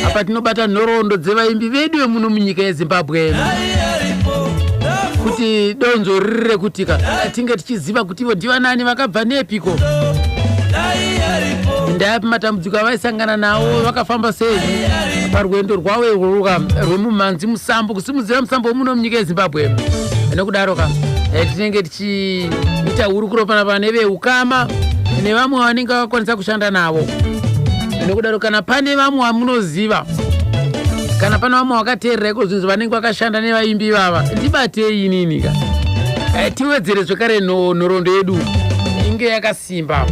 apa tinobata nhorondo dzevaimbi vedu vemuno munyika yeZimbabwe kuti donzo riri rekutika tinge tichiziva kuti ivo ndivanani vakabva nepiko ndayapi matambudziko avaisangana nawo vakafamba sei parwendo rwavo irworuka rwemumanzi musambo kusimudzira musambo wemuno munyika yeZimbabwe. Nekudaro tinenge tichiita hurukuro panapa neveukama nevamwe vanenge vakwanisa kushanda navo. Nekudaro kana pane vamwe vamunoziva kana pane vamwe vakateerera zvinhu vanenge vakashanda nevaimbi vava ndibatei ininika tiwedzere zvekare nhorondo yedu inge yakasimba.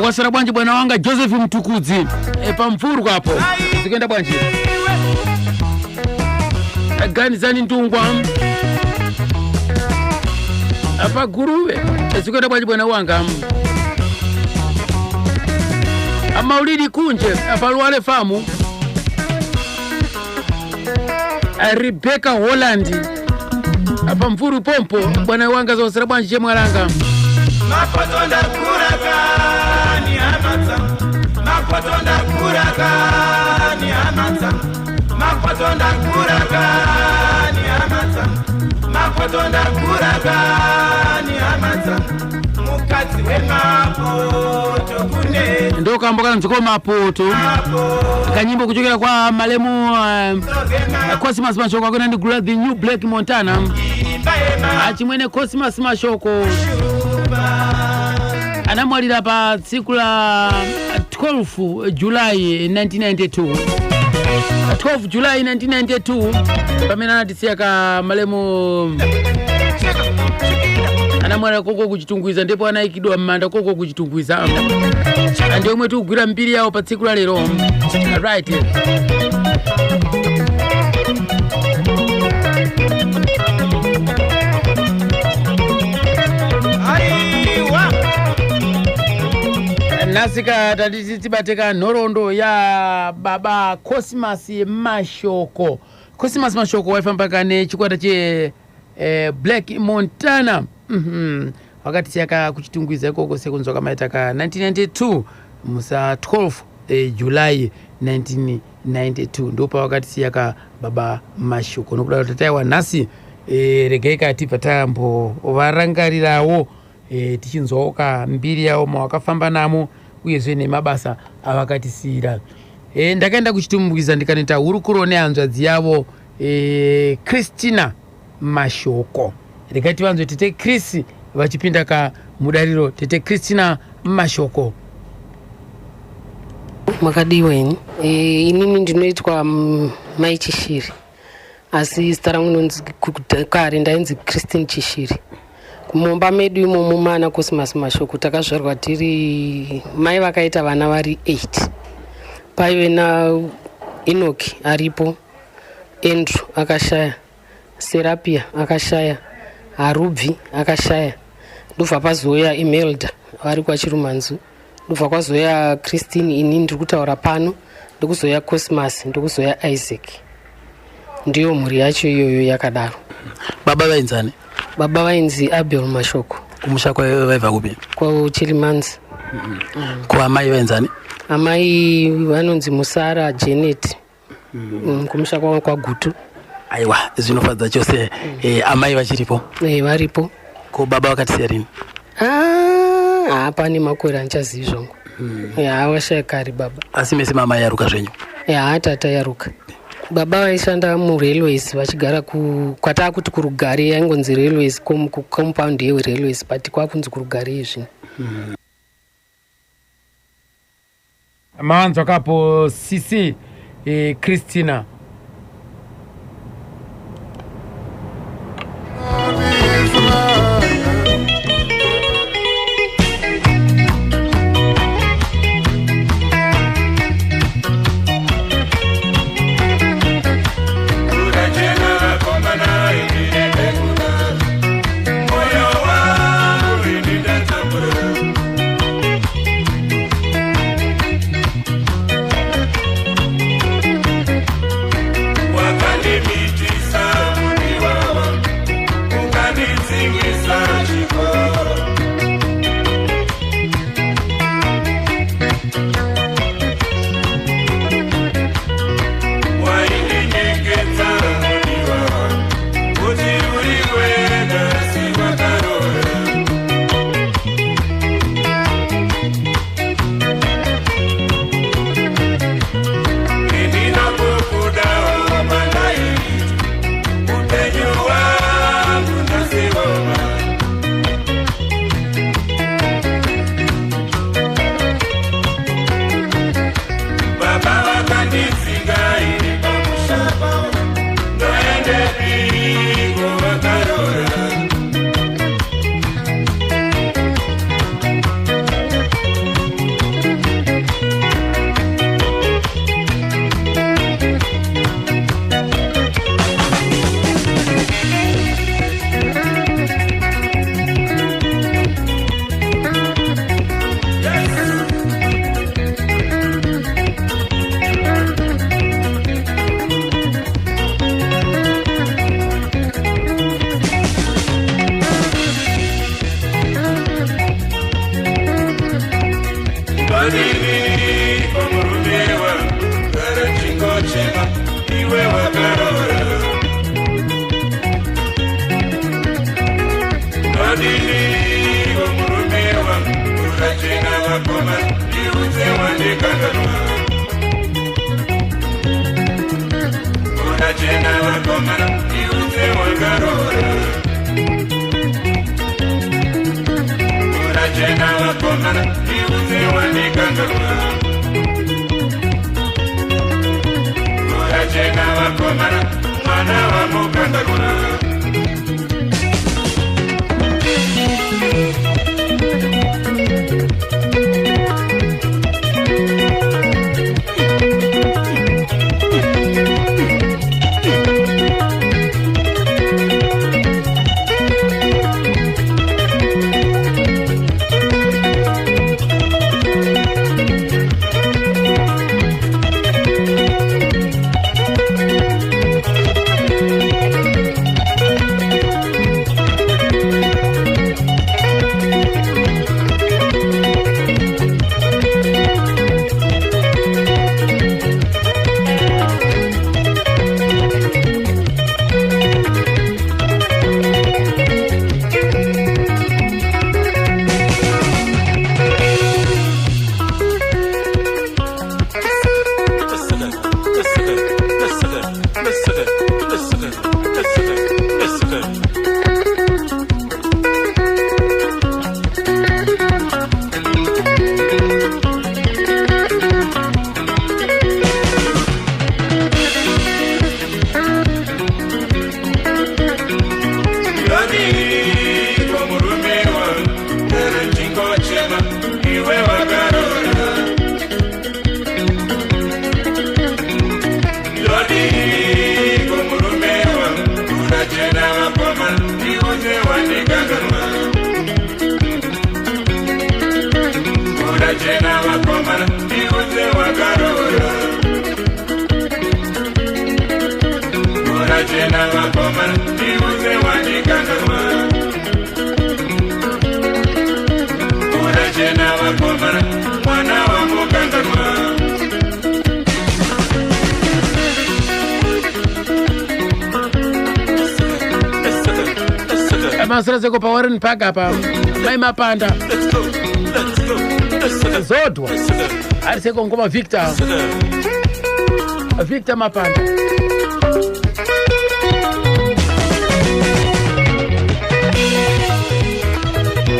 Wasara bwanji bwana wanga Joseph Mtukudzi pamfuru hapo zikenda bwanji Ganizani Ntungwa apa guruwe zikenda bwanji bwana wanga Maulidi Kunje apa Luwale Famu Rebecca Holland apa mvuru pompo bwana wanga zosera bwanji chemwalanga mapotonda kuraka ni amata mapotonda kuraka ni amata mapotonda kuraka ni amata mapotonda kuraka ni amata mukadzi wemapoto kune ndo kamboka mchoko mapoto kanyimbo kuchokera kwa malemu Cosmas Mashoko akona ndi Gula the New Black Montana achimwene Cosmas Mashoko anamwalira pa tsiku la 12 July 1992 12 July 1992 pamene anatisiya ka malemu anamwalira koko kuchitungwiza ndipo anayikidwa mmanda koko kuchitungwiza ndio omwe tikugwira mbiri yawo pa tsiku la lero right nasika tatitibateka nhorondo ya baba Cosmas Mashoko. Cosmas Mashoko waifamba ne chikwata che Black Montana wakati yaka kuchitungwiza ikoko sekunzoka maita ka 1992 musa 12 July 1992 ndopa wakati yaka baba Mashoko nokuda tataiwa nasi regeka ati patambo varangarirawo tichinzoka mbiri yawo mawakafamba namo uyezve nemabasa avakatisira ndakaenda kuchitumbwiza ndikaneta hurukuro nehanzvadzi yavo Christina Mashoko rekati vanzo tete Chris vachipinda ka mudariro tete Christina Mashoko makadiweni inini ndinoitwa Mai Chishiri asi zita rangu nonzi kare ndainzi Christine Chishiri kumomba medu imomo mana Cosmas Mashoko takazvarwa tiri mai vakaita vana vari 8 paive na Enoch aripo, Andrew akashaya, Serapia akashaya, Arubvi akashaya, ndobva pazoya Imelda vari kwaChirumanzu, ndobva kwazoya Christine ini ndiri kutaura pano, ndokuzoya Cosmas, ndokuzoya Isaac. Ndiyo mhuri yacho iyoyo yakadaro. Baba vainzani? Baba vainzi Abel Mashoko. Kumusha kwa vaiva kupi? Kwa Chilimanzi. Kwa amai vainzani? Amai vanonzi Musara Janet. Kumusha kwa Gutu. Aiwa, zvinofadza chose. Amai vachiripo? Varipo. Ko baba wakati rini? Hapana makore anchazivi zvangu. Washaya kare baba. Asi mese mama yaruka zvenyu? Tata yaruka. Baba vaishanda muRailways vachigara kwata kuti kurugare yaingonzi Railways compound yeRailways but kwakunzi kurugare izvi. Maanzo kapo CC Christina vakomana ndiudze wakarora mvura chena vakomana ndiudze wandikanganwa mvura chena vakomana mwana wamukanganwa masira zeko pa Warren Park apa mai mapanda zodwa ari seko ngoma Victor mapanda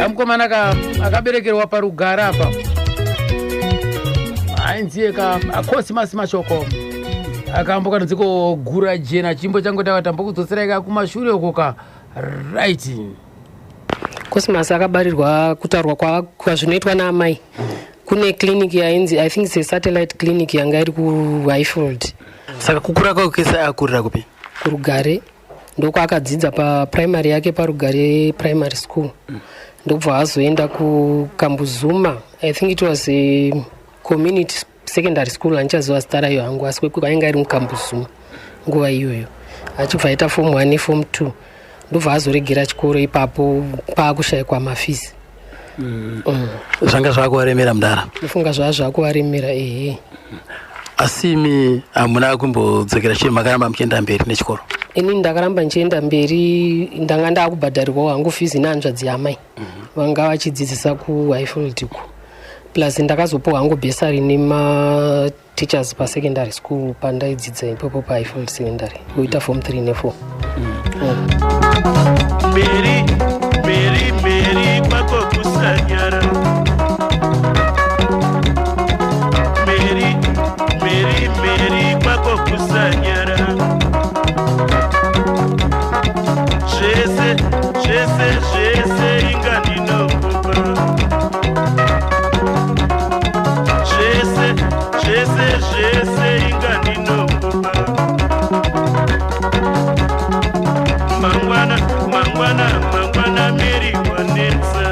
amkomana akaberekerwa parugara apa ainziye akosi mashoko akamboka nziko gura jena chimbo changu tambokudzosera kumashure uko right. Cosmas akabarirwa kutarwa kwazvinoitwa naamai kune clinic yainzi I think it's a satellite clinic yanga iri kuHighfield. Saka kukura kwakesa akurira kupi? Kurugare ndoko akadzidza pa primary yake parugare primary school. Ndobva azoenda kuKambuzuma. I think it was a community secondary school anchazowa zita rayo hangu asi kwainga iri muKambuzuma nguva iyoyo achibva aita form 1 neform 2 ndobva azoregera chikoro ipapo paakushayikwa mafisi. Zvanga zvakuvaremera mudara? Ndifunga zvakuvaremera ehe. Asimi hamuna kumbodzokera chii makaramba muchienda mberi nechikoro? Ini ndakaramba nchienda mberi, ndanga ndakubhadharirwawo hangu fizi nehanzvadzi yamai vanga vachidzidzisa kuHighfield uko. Plus ndakazopiwa hangu bhesari nema teachers pa secondary school pandaidzidza ipopo pa Highfield secondary kuita form 3 ne 4. Meri kwako kusanyara Meri kwako kusanyara Jese inganinokupa Jese inganinokupa Mangwana Meri wanetsa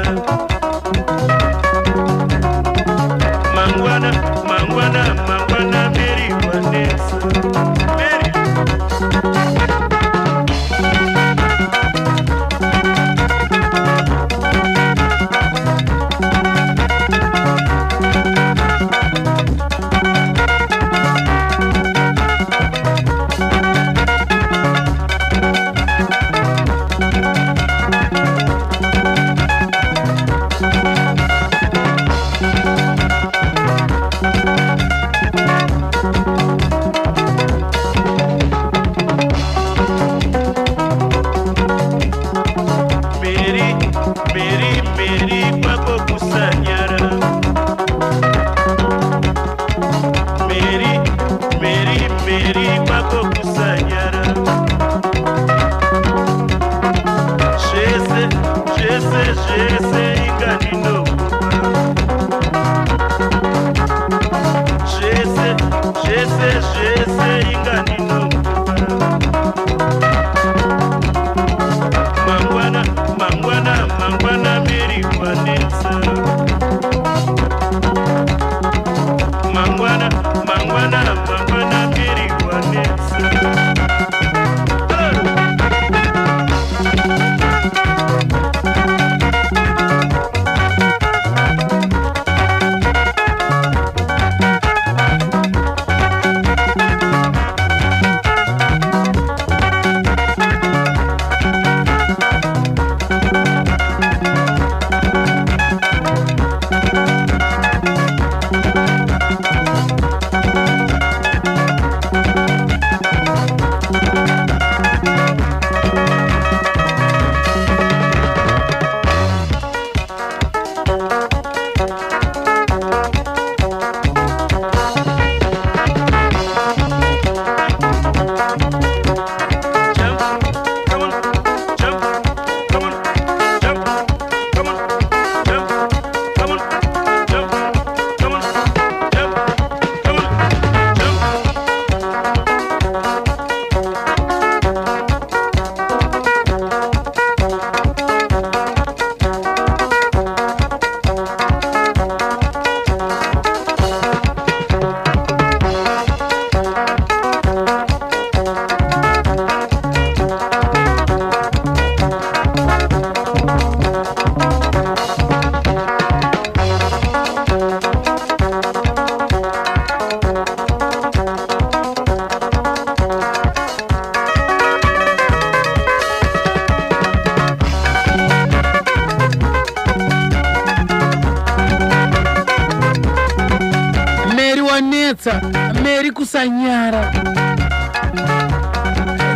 kunetsa Mary kusanyara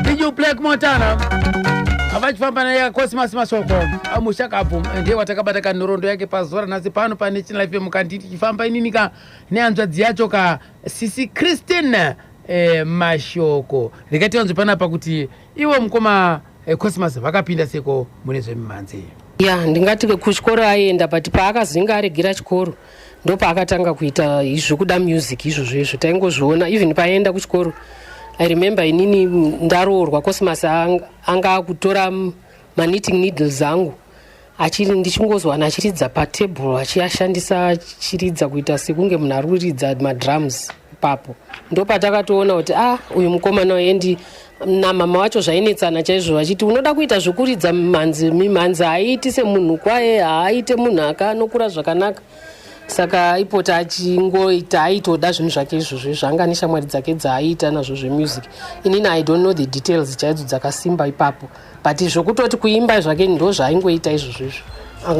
DJ Black Montana avachifamba naye Cosmas Mashoko amushakapo ndiye watakabata kanhorondo yake pazora nasi pano pane Chilife mukanditi chifamba ininika neanzvadzi yacho ka Sisi Christine Mashoko rikati wanzwe panapa kuti iwo mukoma Cosmas vakapinda seko mune zvemimhanzi. Ya ndingati kuchikoro aenda but paakazinga aregera chikoro ndo paakatanga kuita izvo kuda music izvo taingozviona even paenda kuchikoro. I remember inini ndaroorwa Cosmas anga kutora knitting needles zangu ndichingozwana achiridza patable achiashandisa achiridza kuita sekunge munhu ari kuridza madrums papo ndo patakatoona kuti uyu mukomana endi namama wacho zvainetsana chaizvo vachiti unoda kuita zvokuridza mimhanzi haaiti semunhu kwaye haaite munhu akanokura zvakanaka saka ipota achingoita aitoda zvinhu zvake izvozvo zvanga neshamwari dzake dzaaiita nazvo zvemusic inini I don't know the details chaidzo dzakasimba ipapo but zvokutoti kuimba zvake ndo zvaaingoita izvozvo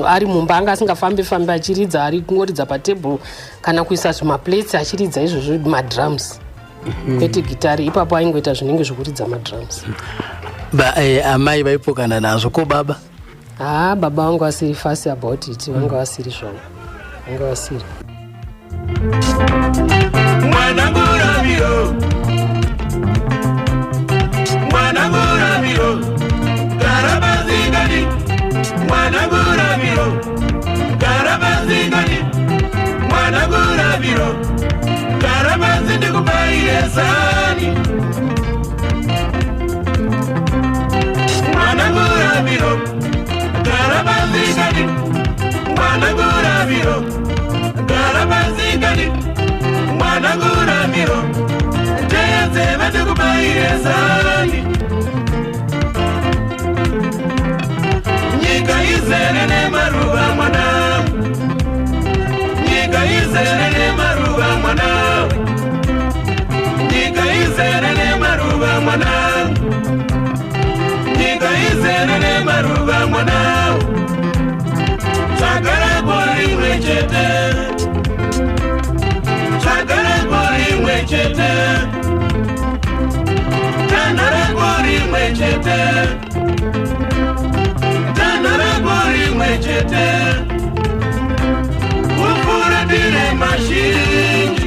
ari mumba anga asingafambi achiridza ari kungoridza patable kana kuisa zvimaplates achiridza izvozvo madrums kwete gitari ipapo aingoita zvinenge zvokuridza madrums. Amai vaipokana nazvo ko baba? Baba vangu vasiri fast about it, vanga vasiri zvavo vanga vasiri. Mwanangu Ramiro, mwanangu Ramiro, Karabazingani, mwanangu Ramiro, Karabazingani, mwanangu Ramiro, Karabazindi kubaire sani, mwanangu Ramiro, Karabazingani, mwanangu Ramiro, Karabazingani, mwanangu Ramiro, teze vende kubaire sani. Nyika izere ne maruva mwanangu, nyika izere ne maruva mwanangu, nyika izere ne maruva mwanangu, nyika izere ne maruva mwanangu, chagara gori mwechete, chagara gori mwechete, tanara gori mwechete, tanara gori mwechete, ufura dire mashinji.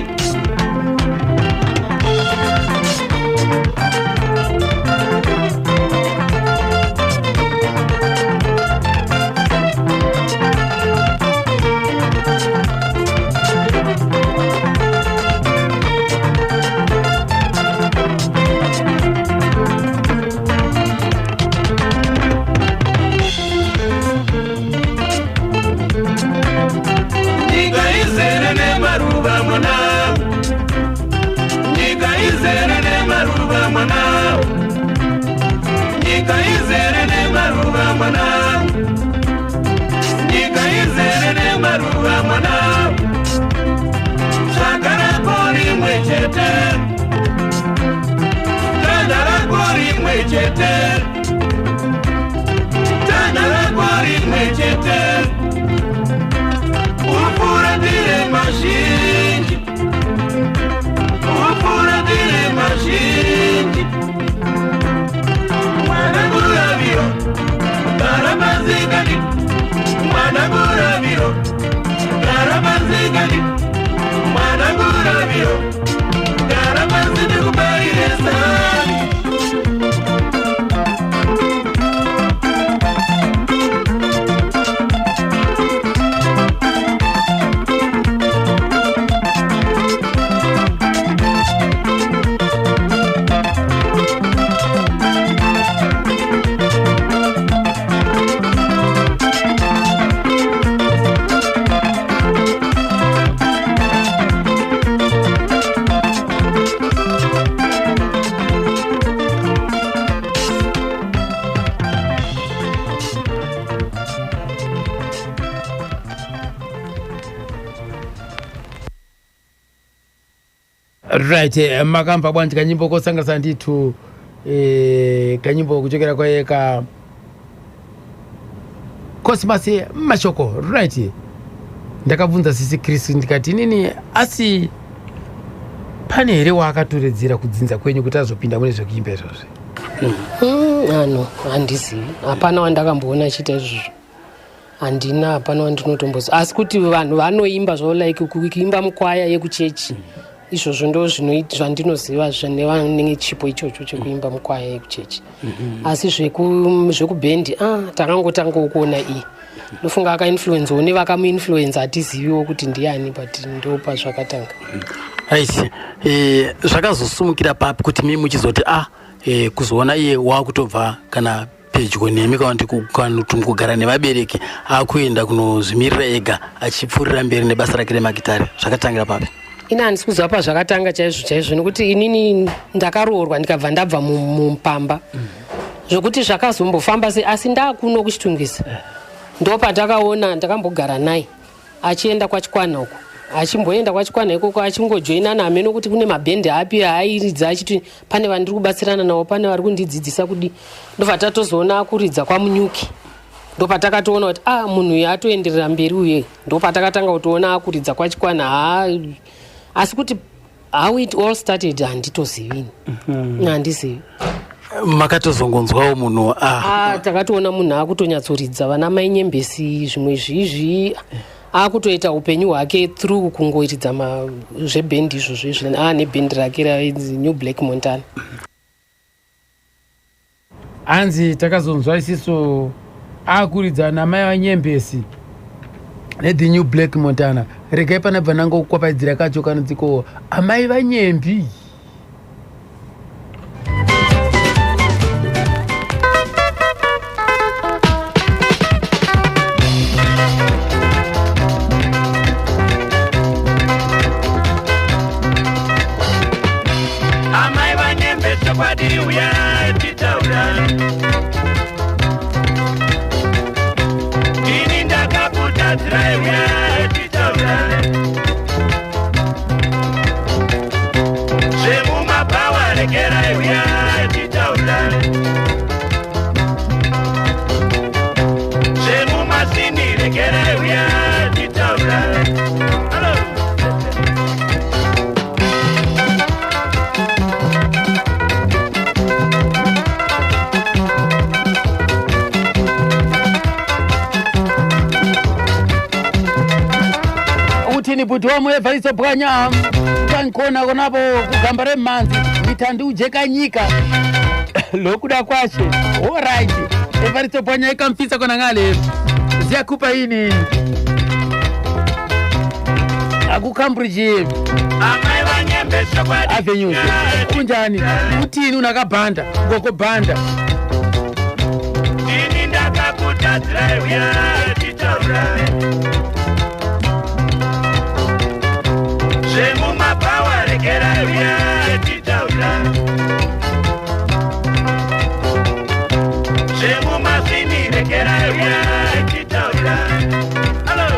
Right, makamba bwanji kanyimbo kosangalasa ndithu kanyimbo kuchokera kwa ka Cosmas Mashoko. Right, ndakabvunza Sisi Chris ndikati nini asi pane here waakatoredzera kudzinza kwenyu kuti azopinda mune zvekuimba izvozvi? Ano handizivi, hapana wandakamboona achiita izvozvo, handina, hapana wandinotomboziva. Asi kuti vanhu vanoimba zvavo like kuimba mukwaya yekuchechi, izvozvo ndo zvandinoziva nevanenge chipo ichocho chekuimba mukwaya yekuchechi. Asi zvekubhendi takangotangawo kuona iyi, ndofunga akainfluenzawo nevakamuinfluenza hatiziviwo kuti ndiani, but ndopa zvakatanga. Aisi, zvakazosumukira papi kuti mimi muchizoti kuzoona iye wakutobva kana pedyo nemi kana kugara nevabereki akuenda kunozvimirira ega achipfuurira mberi nebasa rake remagitari, zvakatangira papi? Ina handisi kuziva pazvakatanga chaizvo nekuti inini ndakaroorwa ndikabva ndabva mupamba zvokuti zvakazombofamba sei, asi ndaakuno kuchitungisa ndopatakaona ndakambogara naye achienda kwachikwana uko, achimboenda kwachikwana ikoko achingojoina name nokuti kune mabhendi api airidza achiti pane vandiri kubatsirana navo, pane vari kundidzidzisa kudi. Ndobva tatozoona akuridza kwamunyuki, ndopatakatoona kuti munhu uyu atoenderera mberi uye, ndopatakatanga kutoona akuridza kwachikwana. Asi kuti how it all started handitozivini, handizivi. Makatozongonzwawo munhu takatoona munhu akutonyatsoridza vana mai Nyembesi zvimwe zvizvi, akutoita upenyu hwake through kungoiridza zvebhendi izvozvo nebhendi rake rainzi New Black Montana. Hanzi takazonzwa isiso akuridza namai vaNyembesi neThe New Black Montana. Regai panabva nangokupapaidzira kacho kanonziko amai vaNyembi. Buti wa muevhaiso bwanya kankona konapo kugamba remhanzi mitandi ujeka nyika lokuda kwashe. Alright, evhariso bwanya ikamfisa kona ngale ziyakupa ini akuCambridge Avenue kunjani utini unakabhanda ngoko bhanda ini ndakakutadzira uya titaura Mapawa rekera uya titaura Shemu masini rekera uya titaura. Hello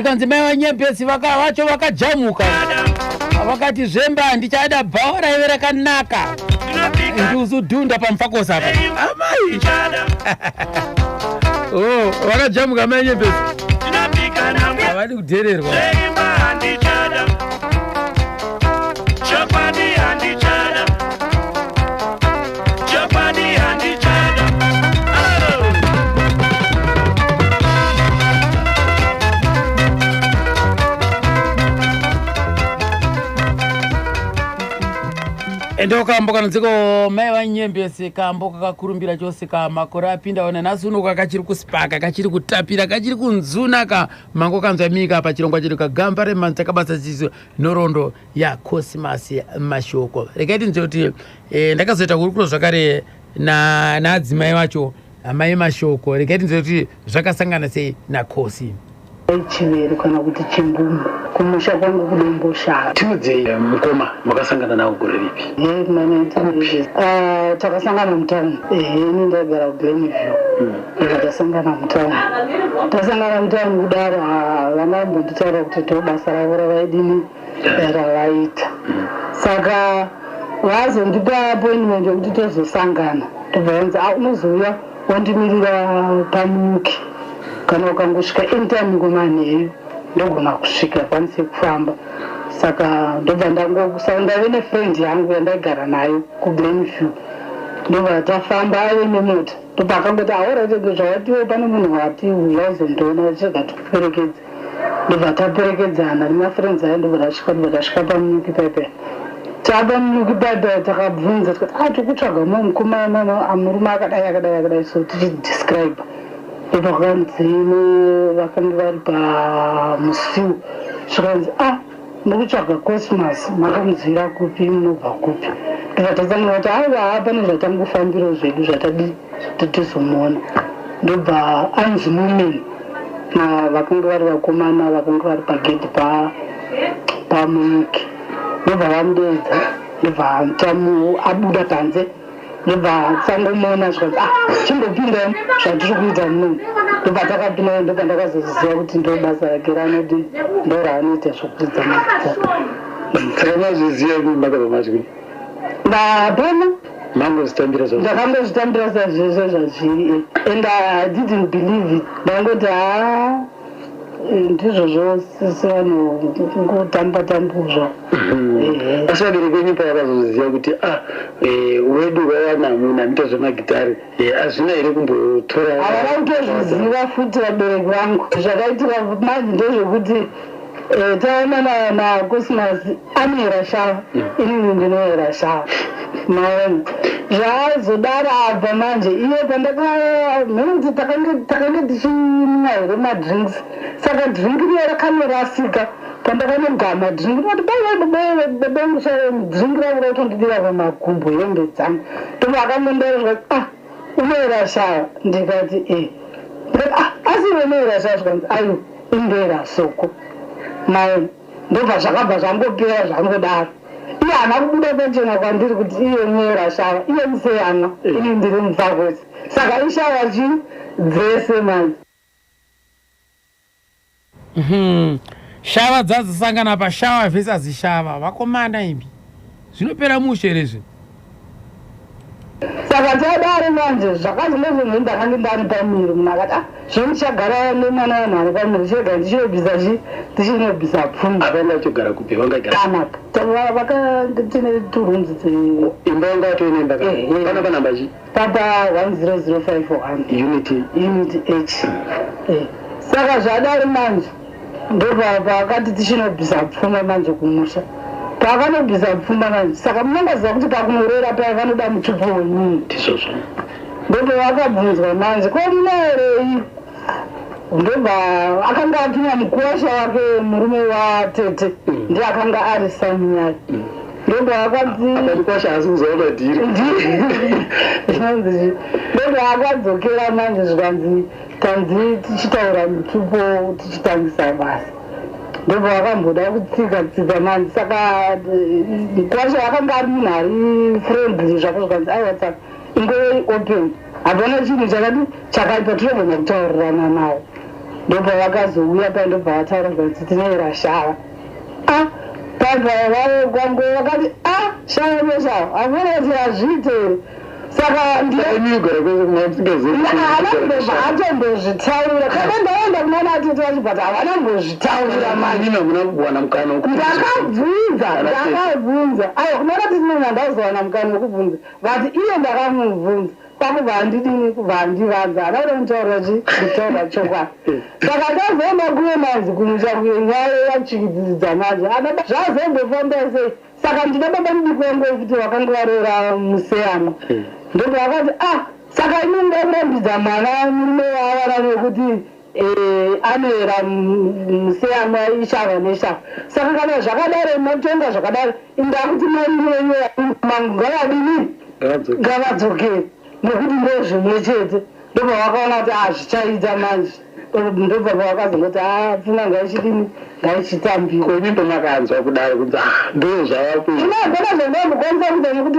ikanzi mai vanyembezi vacho vakajamuka vakati zvemba ndichada bhawa raive rakanaka ndiuzudhunda pamfakosa apa amai vakajamuka mai vanyembezi havadi kudhererwa endo kambo kanonziko mai vanyembezi kambo kakakurumbira chose kamakore apinda ona nhasi uno kachiri kusipaka kachiri kutapira kachiri kunzunaka mango kanzwa mika pachirongwa chedu kagamba remanzi kabasa chiso nhorondo yakosimasi mashoko rekaiti nze kuti ndakazoita kurukuro zvakare naadzimai vacho amai mashoko rekaiti nze kuti zvakasangana sei nakosi chiveri kana kuti chimbumbu kumusha kwangu kudomboshara tiudzei mukoma makasangana nawo gore ripi takasangana mutaundi ini ndagara kuBlenview tasangana mutaundi kudaro vangambonditaura kuti to basa ravo ravaidini ravaita saka vazondipa appointment yokuti tozosangana tobvaonzi unozouya wandimirira pamuki kana ukangosvika anytime ngomanheyo ndogona kusvika kwanise kufamba saka ndobva ndave nefriend yangu yandaigara nayo kuBlenview ndobva tafamba ave nemota ndobva akangoti aurati zvawatiwo pane munhu wati uya uzondiona chega tikuperekedza ndobva taperekedzana nemafriends ayo ndobva tasvika pamunyuki paipai tapamunyuki paipai takabvunza tikati tikutsvaga mukomana murume akadai so tichidescribe vakanzine vakanga vari pamusiu zvikanzi mukutsvaga cosmas makamuzivira kupi munobva kupi ndikatasangana kuti aiva pane zvatangofambiro zvedu zvatadi titizomuona ndobva anzi mumen vakanga vari vakomana vakanga vari pagedhi pamunyuki ndobva vamudeedza ndobva abuda panze ndobva tsangomuona zvikanzi chimbopindamo zvatiri kuita munhu ndobva takapinda ndobva ndakazoziva kuti ndo basa rake ranoti ndo raanoita zvokuridza maguta saka mazviziva makabva mazvii hapana ndakangozvitambira sazvizvo zvazviri and I didn't believe it ndangoti ndizvo zvose vanotamba-tambuzva asi vabereki venyu pavakazoziva kuti wedu vavanamuna mita zvemagitari hazvina here kumbotora havana kutozviziva futi vabereki vangu zvakaitika manje ndezvekuti taonana naCosmas anohera shava inini ndinohera shava maona zvaazodaro abva manje iye pandamhekuti takanga tichimwa here madrinks saka drink riye rakanorasika pandakanogama drink noti drink ravo rautondidira pamakumbo hembe dzangu tomo akamondazva unohera shava ndikati asi unohera shava zvikanzi ayo indohera soko maona ndobva zvakabva zvangopera zvangodaro iye hana kubuda pachena kwandiri kuti iye unohera shava iye museyana ini ndiri mupfakosi saka ishava chii dzese manje shava dzadzisangana pashava vhesi azishava vakomana imbi zvinopera musherezve saka tadari manje zvakazi nezvimwe ndakange ndari pamiri munhu akati zvemuchagara nemwana wanhu ari pamiri chega ndichinobvisa tichinobvisa pfuma avangachogara kupi vangagara vakatine turunzi imba yanga atoinemba pana panamba chi papa 10051 unit h saka zvadari manje ndopapa akati tichinobvisa pfuma manje kumusha pavanobvisa pfuma manje saka munongaziva kuti pakunorera paya vanoda mutupo wenyini tisozvo ndopa vakabvunzwa manje ko munoerei ndobva akanga apinda mukuwasha wake murume watete ndiye akanga ari sani yake ndobva akadzikwasha asi kuzovamadhiri ndobva akadzokera manje zvikanzi tanzi tichitaura mutupo tichitangisa basa ndobva vakamboda kutsika manje saka mukuwasha akanga ari munhu ari friendly zvako zvikanzi aiwhatsapp ingoi open hapana chinhu chakati chakaipa tinogona kutaurirana nawo ndobva vakazouya pandobva vataura kuti tinoera shava pabva vakwangu vakati shava neshava amuna kuti hazviite here saka atondozvitaura kana ndaenda kunaana atete vacho but havana mbozvitaura ndakabvunza aiwa kunaana kuti tinonga ndazowana mukana wekubvunza vati iye ndakamubvunza pakubva handidini kubva handivanza hana kuti mutaura kutaura chokwadi saka ndazoenda kuye manzi kumusha kuye nyaya yachikidzidza manje zvazombofamba sei saka ndina baba mudiki wangu wekuti vakanga varoora museyamo ndobva vakati saka imi ndakurambidza mwana murume waavana nekuti anoera museyamo ishava neshava saka kana zvakadaro matonga zvakadaro indakuti mariwenyu mangu ngavadini ngavadzokere nekuti ndozvimwe chete ndobva vakaona kuti zvichaita manje ndobva vakazongoti pfuma ngaichidini ngaichitambiwa kweni ndomakanzwa kudaro kuti ndo zvavakuinagona zvandamukwanisa kuita nekuti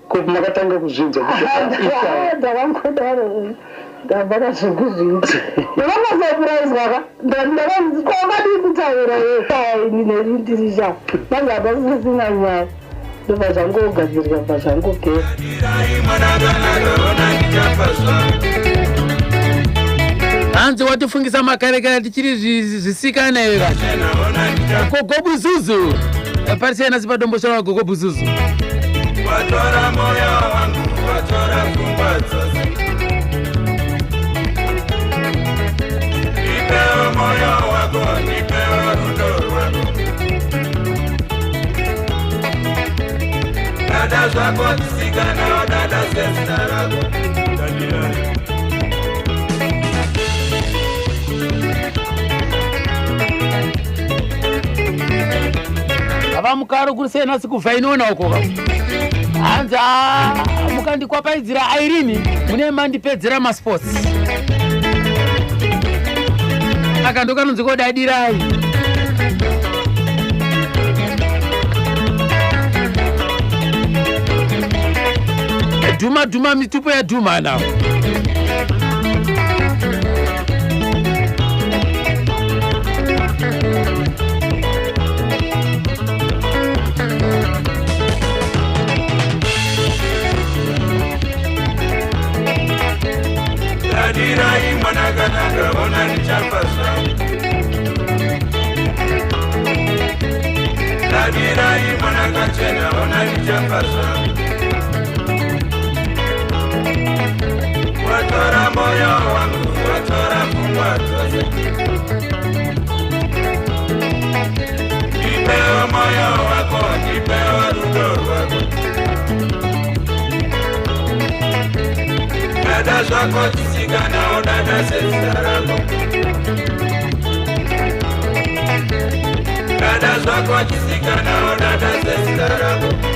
kuti makatanga kuzvinzwa ndavangodaro ndabvaka zvekuzvinza ndavakasapuraizwaka ndakadii kutaura nerindirisha mange hapasisina nyaya ndobva zvangogadzirika bva zvangopera hanzi watifungisa makarekera tichiri zvisikana era gogobuzuzu parisiyana sipadomboshora gogobuzuzu watora moyo wangu watora pfungwa dzose nipewo moyo wako nipewo rudo rwako dada zvako tisikanawo dada sezina rako avamukaro kurisena sikubva inoona uko hanzi mukandikwapaizira Irene mune mandipedzera masports akandokanonzi kodadirai dhuma mitupo yadhuma nawo dadirai mwanakanaka ona ndichapasa dadirai mwanakachena ona ndichapasa watora moyo wangu watora pfungwa dzose nipewo moyo wako nipewo rudo rwako dada zvako tisikanawo dada sezita rako dada zvako tisikanawo dada sezita rako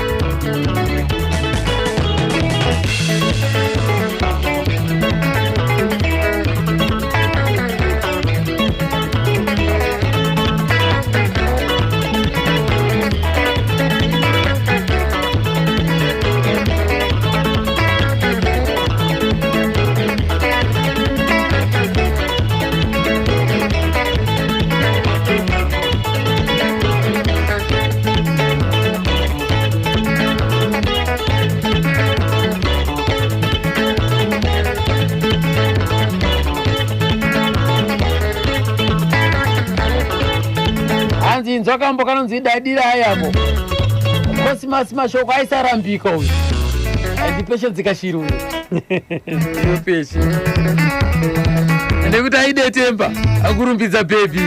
nzwakambo kanonzi dadira ayapo kosimasi mashoko aisarambika uyu andipeshe dzikashiru peshe nekuti aidetemba akurumbidza bhebi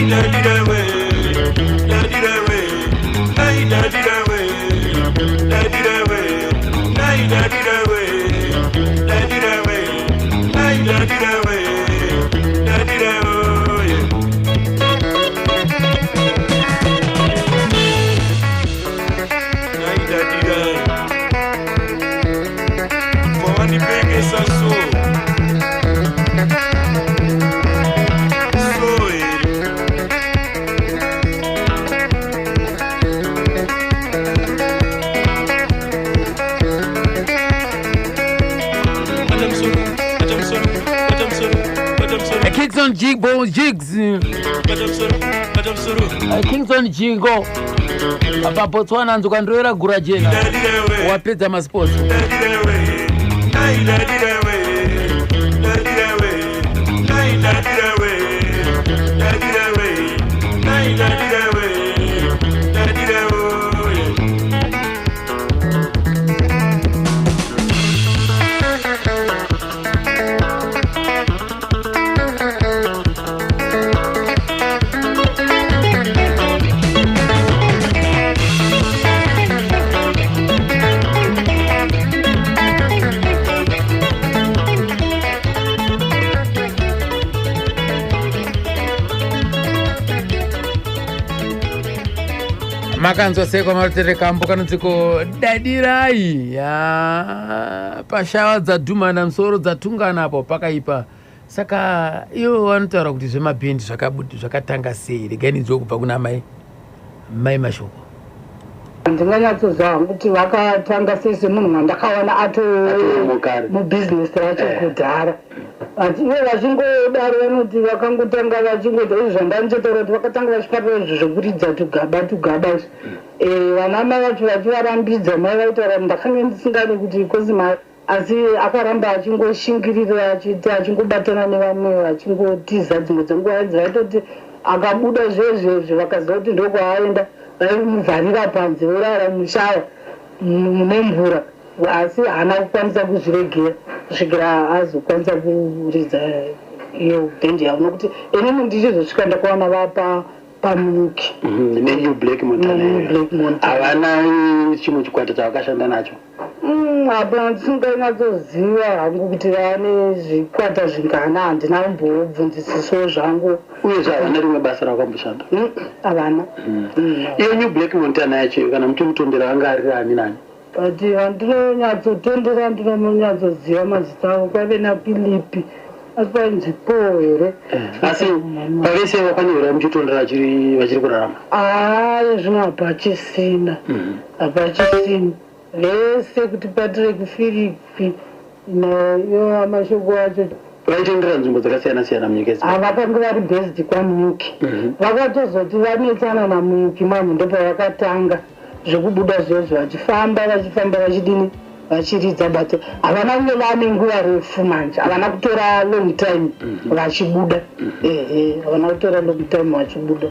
Daddy, Kingston Jigs. Kingston Jingo. Apa Botswana nzuka ndoera gura jena. Wapedza masports. Makanzwa seko marutere kambo kanonziko dadirai ya pashawa dzadhumana musoro dzatungana apo pakaipa. Saka iwo vanotaura kuti zvemabhendi zvakatanga sei. Regai ndinzwe kubva kuna mai mashoko. Ndinganyatsoziva kuti vakatanga sei semunhu wandakaona ato mubhizinesi racho kudhara. Ivo vachingodaro vanoti vakangotanga vachingoita izvi zvandandichotaura kuti vakatanga vachipatara izvo zvokuridza tugaba vanamai vacho vachivarambidza mai vaitaura ndakanga ndisingadi kuti kozi mai asi akaramba achingoshingirira achiti achingobatana nevamwe vachingotiza dzimwe dzenguva vaitoti akabuda zvezvezvo vakaziva kuti ndokwaaienda vaimuvharira panze vorara mushaya mune mvura asi haana kukwanisa kuzviregera kusvikira azokwanisa kuridza iyo bhendi yavo nokuti inini ndichizosvika ndakaona vapa pamuki neNew Black Mountain havana chimwe chikwata chavakashanda nacho. Apa ndisinganyatsoziva hangu kuti vane zvikwata zvingana, handina kumbobvunzisisawo zvangu. Uyezve havana rimwe basa rawakamboshanda? Havana. Iyo New Black Mountain yacho kana muchimutondera anga ari ani nani? But handinonyatsotondera, ndinonyatsoziva mazita avo, kwave naPhilipi asi painzi Paul here. Asi pavese vakanyorwa muchitondera vachiri kurarama? Zvino hapachisina, hapachisina vese kuti Patrick Philipi nayo amashoko acho vaitendera nzvimbo dzakasiyana-siyana munyika idzi. Vakanga vari based kwaMuki. Vakatozoti vanetsana naMuki mamwe ndopavakatanga zvekubuda zvezvo vachifamba vachidini vachiridza, but havana kunge vane nguva refu manje, havana kutora long time vachibuda. Havana kutora long time vachibuda.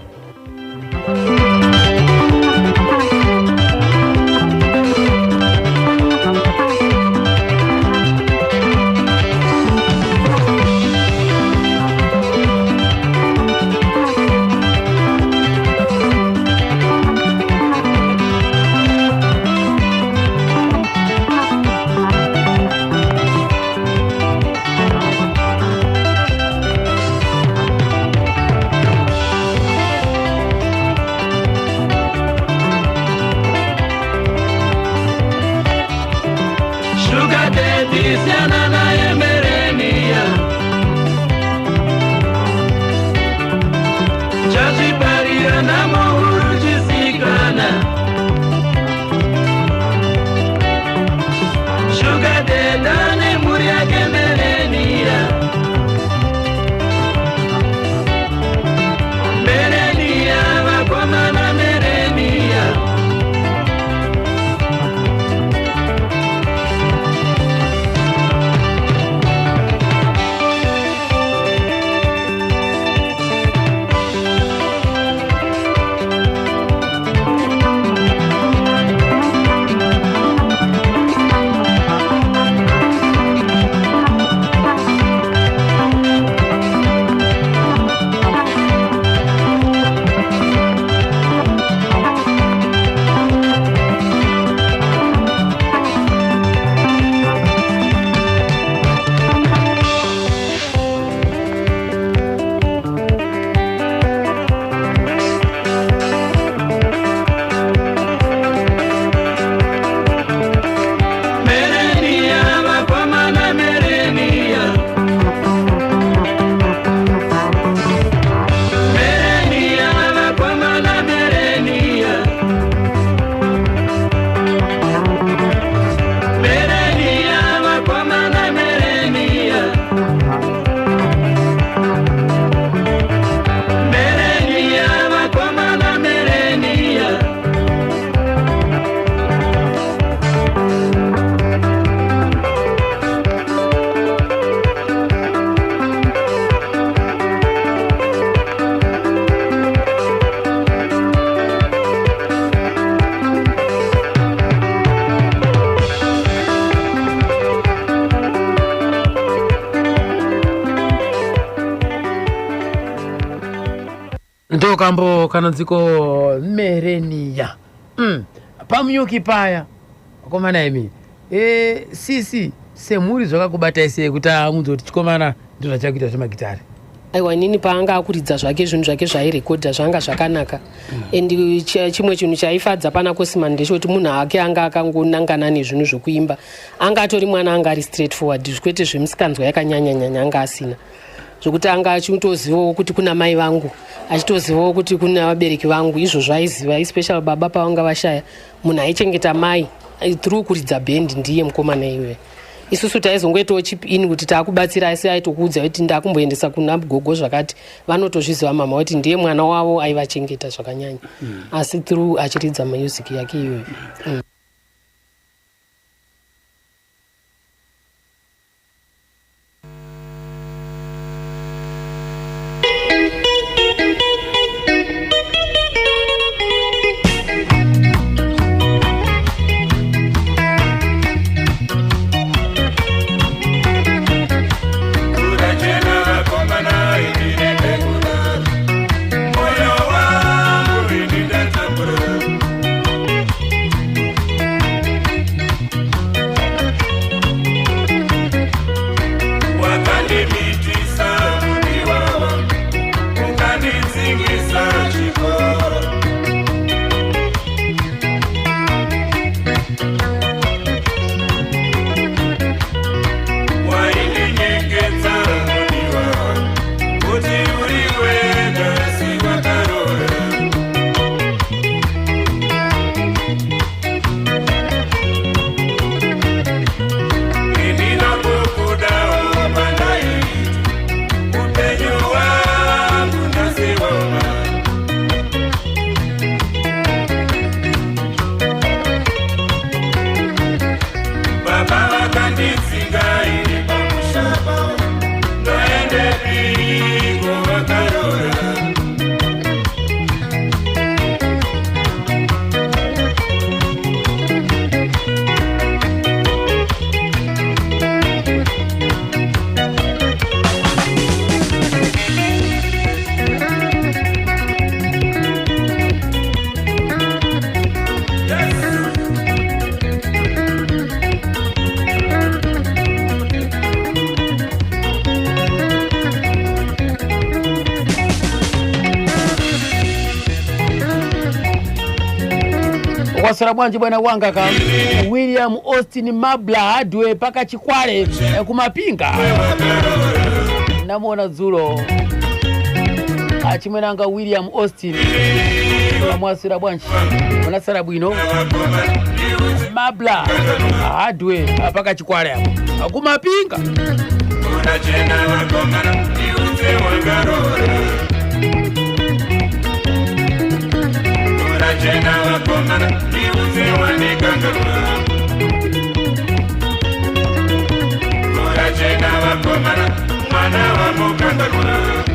karo kambo kanonziko Merenia pamyuki paya komana imi sisi semuri zvakakubata ise kuti amunzoti chikomana ndona chakuita zvemagitari. Aiwa nini paanga akuridza zvake zvinhu zvake zvairekodha zvanga zvakanaka and chimwe chinhu chaifadza pana Kosimani ndechoti munhu ake anga akangonangana nezvinhu zvokuimba anga atori mwana anga ari straight forward kwete zvemusikanzwa yakanyanyanyanya anga asina zvokuti anga achitozivawo kuti kuna mai vangu achitozivawo kuti kuna vabereki vangu izvo zvaiziva especially baba pavanga vashaya munhu aichengeta mai through kuridza bhendi ndiye mukomana iwe isusu taizongoitawo chip in kuti taakubatsira asi aitokuudza kuti ndakumboendesa kuna gogo zvakati vanotozviziva mama kuti ndiye mwana wavo aivachengeta zvakanyanya asi through achiridza music yake iyoyo. Wasara bwanji bwana wanga ka William Austin Mabla Hardway paka Chikwale kumapinga namona dzulo achimwenanga William Austin amwasira bwanji unasara bwino Mabla Hardway paka Chikwale hapo kumapinga unachena wakongana niuze wangarora unachena wakongana niuze wandikangarora unachena wakongana mwana wa mukangarora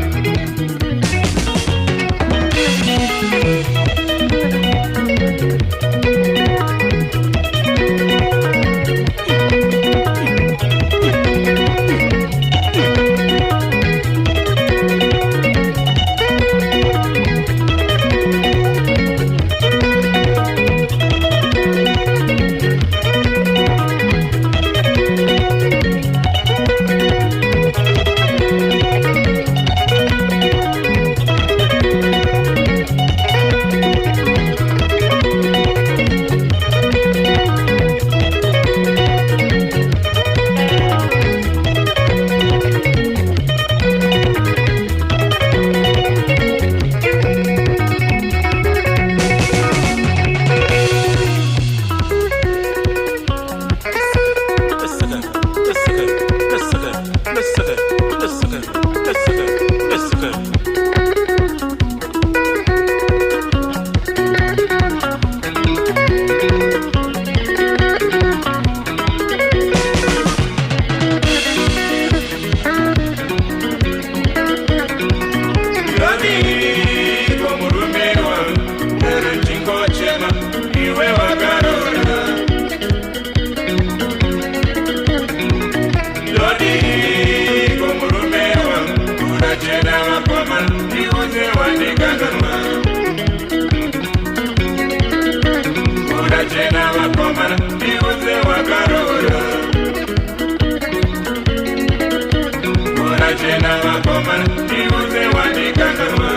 Urachena vakomana iuze wandikanganwa.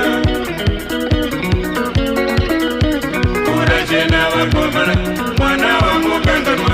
Urachena vakomana mwana wamukanganwa.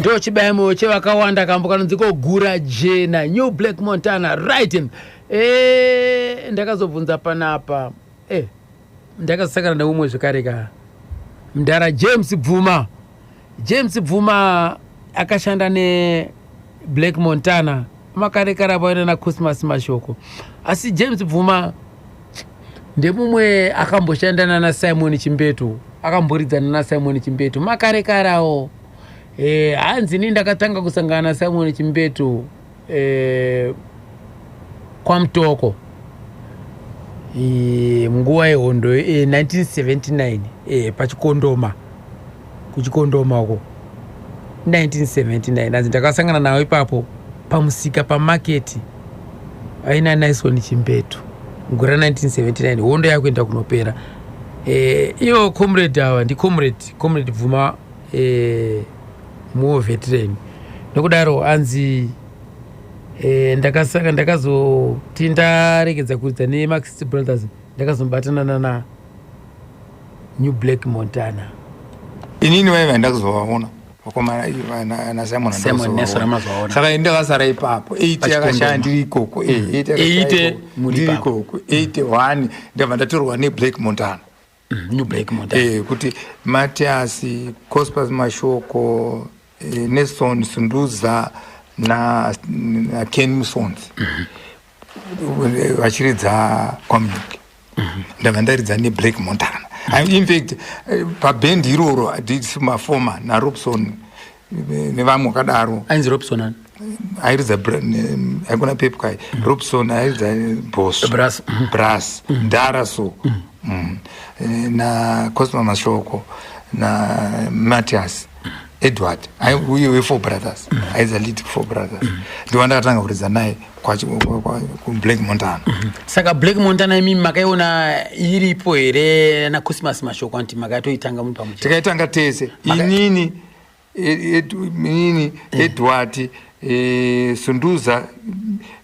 ndo chibayamo chevakawanda kambo kanonziko gura jena New Black Montana right. Ndakazobvunza panapa ndakasakana neumwe zvikareka mdara James Bvuma akashanda ne Black Montana makarekara paina na Christmas mashoko. Asi James Bvuma ndemumwe akamboshandana na Simon Chimbetu, akamboridzana na Simon Chimbetu makarekarawo. Hanzi ni ndakatanga kusangana na Simon Chimbetu kwa Mtoko nguwa yehondo 1979 pachikondoma kuchikondoma uko 1979. Hanzi ndakasangana nawo ipapo pamusika pamarket aina Naison Chimbetu ngura 1979 hondo yakuenda kunopera. Iyo comrade awa ndi comrade Bvuma more veteran nokudaro anzi ndakazoti ndaregedza kuridza neMax Brothers ndakazombatanana na New Black Montana. Inini vaiva ndakuzovaona vakomana na Simon ndakazovaona saka ndakasara ipapo 8 yakashandira ikoko 8 muri ikoko 81 ndabva ndatorwa neBlack Montana. New Black Montana kuti Matias Cospas Mashoko Nelson Sunduza na Ken Musonzi vachiridza kwaMunyuki. Ndabva ndaridza neBlack Montana. In fact paband iroro mafoma na Robson nevamwe vakadaro. Ainzi Robson airidza aikona Pepkai Robson airidza Brass Ndaraso na Cosmas Mashoko na Matias Edward we Four Brothers aiza lead Four Brothers ndiwo ndakatanga kuridza naye ku Black Montana. Saka Black Montana imi makaiona iripo here na Cosmas Mashoko anti makatoitanga muri pamwe tikaitanga tese inini Edward Sunduza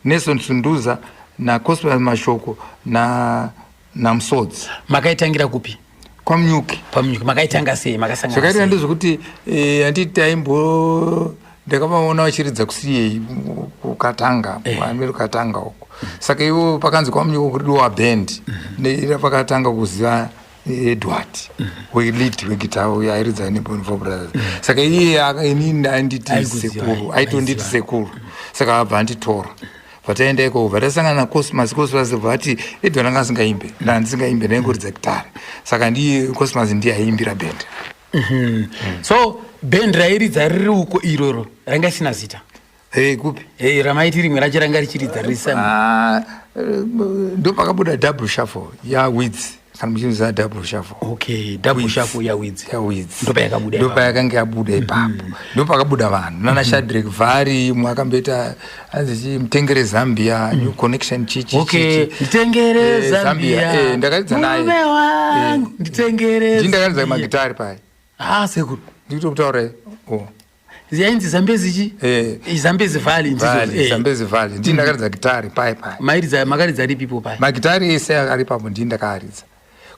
Nelson Sunduza na Cosmas Mashoko na Msodzi. Makaitangira kupi? kwaMunyuki makaitanga sei makasangana zvakaita ndezvokuti handiti ndakavaona vachiridza kusiyei kukatanga amiri kukatanga uko saka ivo pakanzi kwaMunyuki kuridiwa band pakatanga kuziva Edward lead wegita uyo airidza neBonfo Brothers saka iye inini anditi sekuru aitonditi sekuru saka abva anditora vataenda iko vatasangana na Cosmas vati Edward anga asingaimbe ndandisingaimbe ndaingoridza gitari saka ndiye Cosmas ndiye aiimbira band. So band rairidza riri uko iroro ranga isina zita kupi ramaiti rimwe racho ranga richiridza risa ndo pakabuda Double Shuffle yaWids kana muchinza Double Shuffle. Okay, Double Shuffle yaWids ndo payakanga yabuda ipapo ndo pakabuda vanhu nana Shadrack Vari mwakambeta anzi Mtengere Zambia New Connection chichi. Okay, Mtengere Zambia ndakaridza naye Mtengere ndakaridza magitari pai sekuru ndikutokutaura ziyainzi Zambezi Zambezi Valley Zambezi Valley ndakaridza gitari pai makaridza ripipo pai magitari ese ari papo ndakaridza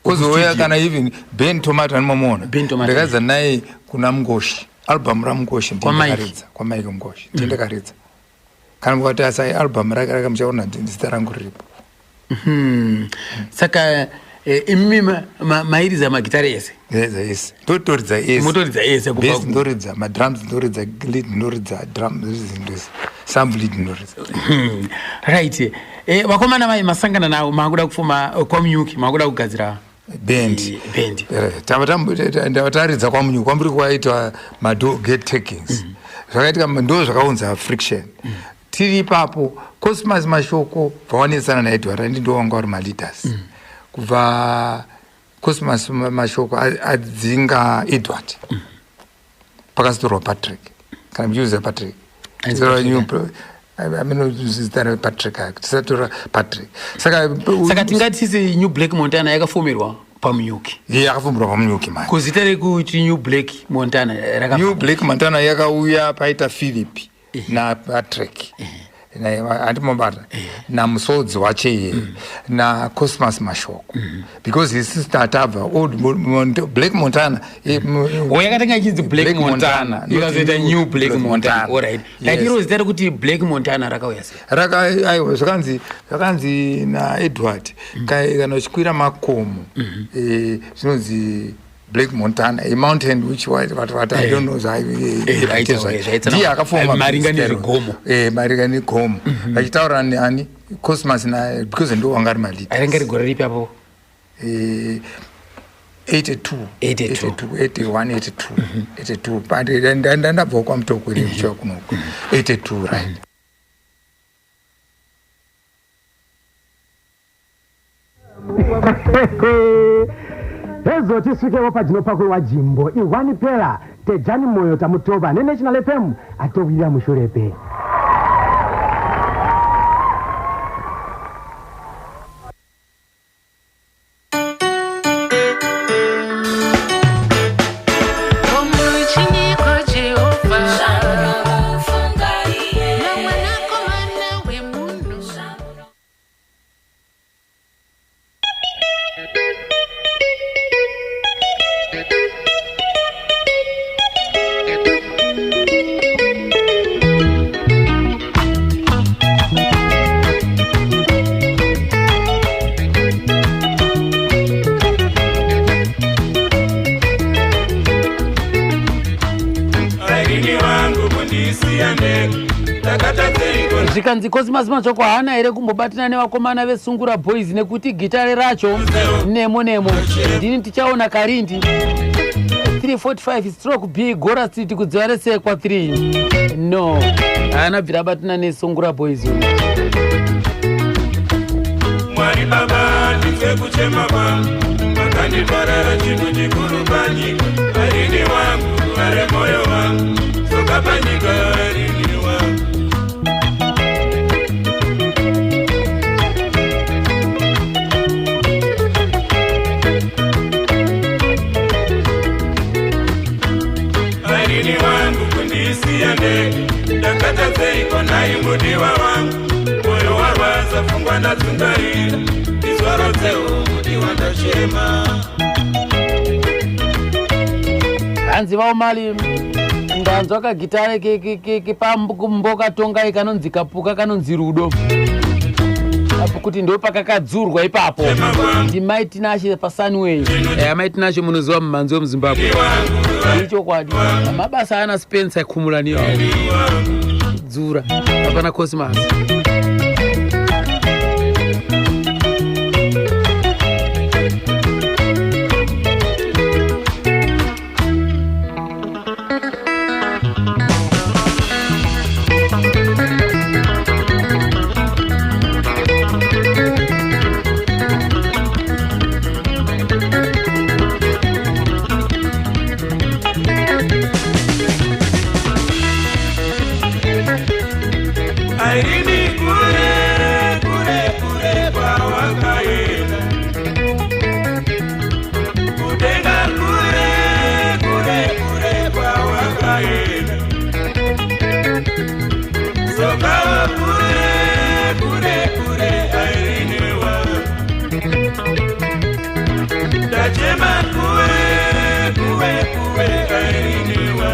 kozouya kana even Ben Tomato anomona ndakaridza naye kuna Mngoshi album raMngoshi ndakaridza kwa Mike Mngoshi ndakaridza kana mukati asai album rakamuchaona zita rangu riripo. Saka imimi mairidza magitari ese yes totoridza ese motoridza ese bass ndoridza madrums ndoridza lead ndoridza drum some lead ndoridza. Right. Vakomana vai masangana nawo makuda kufuma kwaMunyuki makuda kugadzira band tavataridza kwaMunyuki kwambiri kwaitwa Mado Get Takings zvakaitika ndo zvakaunza friction tiri ipapo Cosmas Mashoko pawanesana naEdward ndindo wanga vari maleaders kubva Cosmas Mashoko adzinga Edward pakazotorwa Patrick kana muchiuza Patrick amene Patrick tisatora Patrick saka tingatisi New Black Montana yakafomerwa pamunyuki yakafomerwa pamunyuki manje kuzita rekuti New Black Montana New Black Montana yakauya paita Philip na Patrick andimobata namusodzi wache na Cosmas Mashoko because his sister atabva old Black Montana yakatanga ichizi Black Montana ikazoita New Black Montana alright lakini zita rekuti Black Montana rakauya sei aiwa zvakanzi naEdward kana uchikwira makomo zvinonzi Black Montana, a mountain which what I don't know. Ndiye akafoma maringani gomo. Maringani gomo. Achitaura ani Cosmas na because ndo wangari mali. Arengari gore ripi hapo? 82, 81, 82. Pande ndabva kwa mtoko ile mcho kunoko. 82 right. Ezo tiswikewo pachino pakwe wa jimbo iwani pera tejani moyo tamutoba nene National FM atowira mushulepe. Zvikanzi Cosmas Mashoko haana here kumbobatana nevakomana veSungura Boys nekuti gitare racho nemo ndini tichaona Karindi 345 stroke B Gora Street kudzivare sekwa 3 no haana bvira batana neSungura Boys. Mwari baba ndife kuchema vangu makanditwarara chinhu chikuru panyika arini wangu are moyo wangu soka panyika arini wangu arini wangu kundisiya ndege ndakatazeiko nayi mudiwa wangu moyo warwaza pfungwa ndadzungarira izwarodzewo mudiwa ndachema hanzi vaumali ndanzwa kagitare kepamboka tongai kanonzi kapuka kanonzi rudo apo kuti ndo pakakadzurwa ipapo ndimaiti nashe paSunway maiti nashe munoziva mumanzi wemuZimbabwe icho kwadi mabasa ana Spencer kumulaniwa dzura apana Cosmas. Airini kure kure kure kwa wakaenda kudenga kure kure kure kwa wakaenda soka kure kure kure Airini wa dachema kure kure kure Airini wa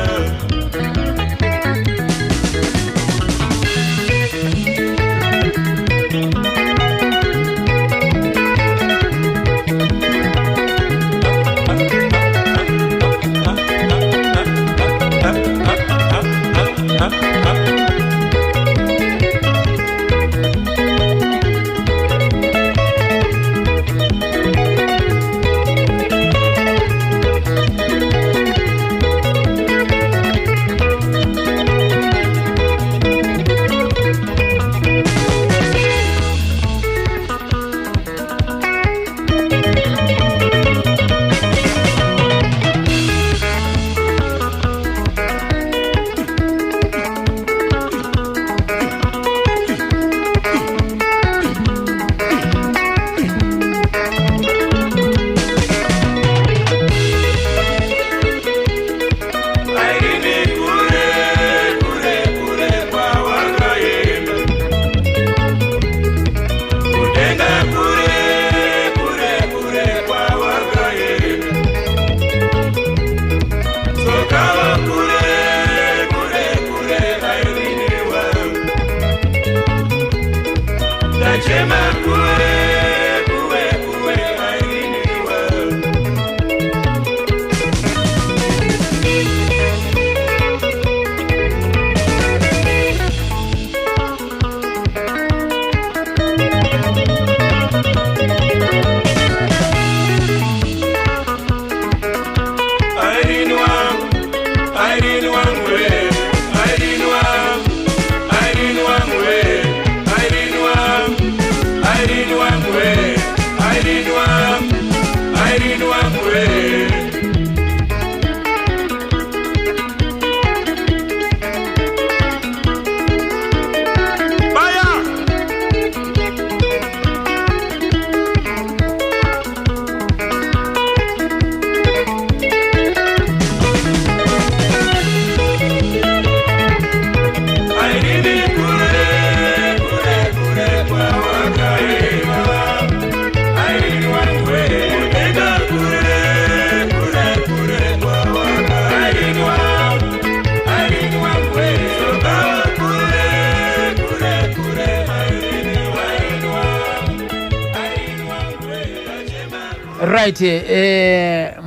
Irene wangu right.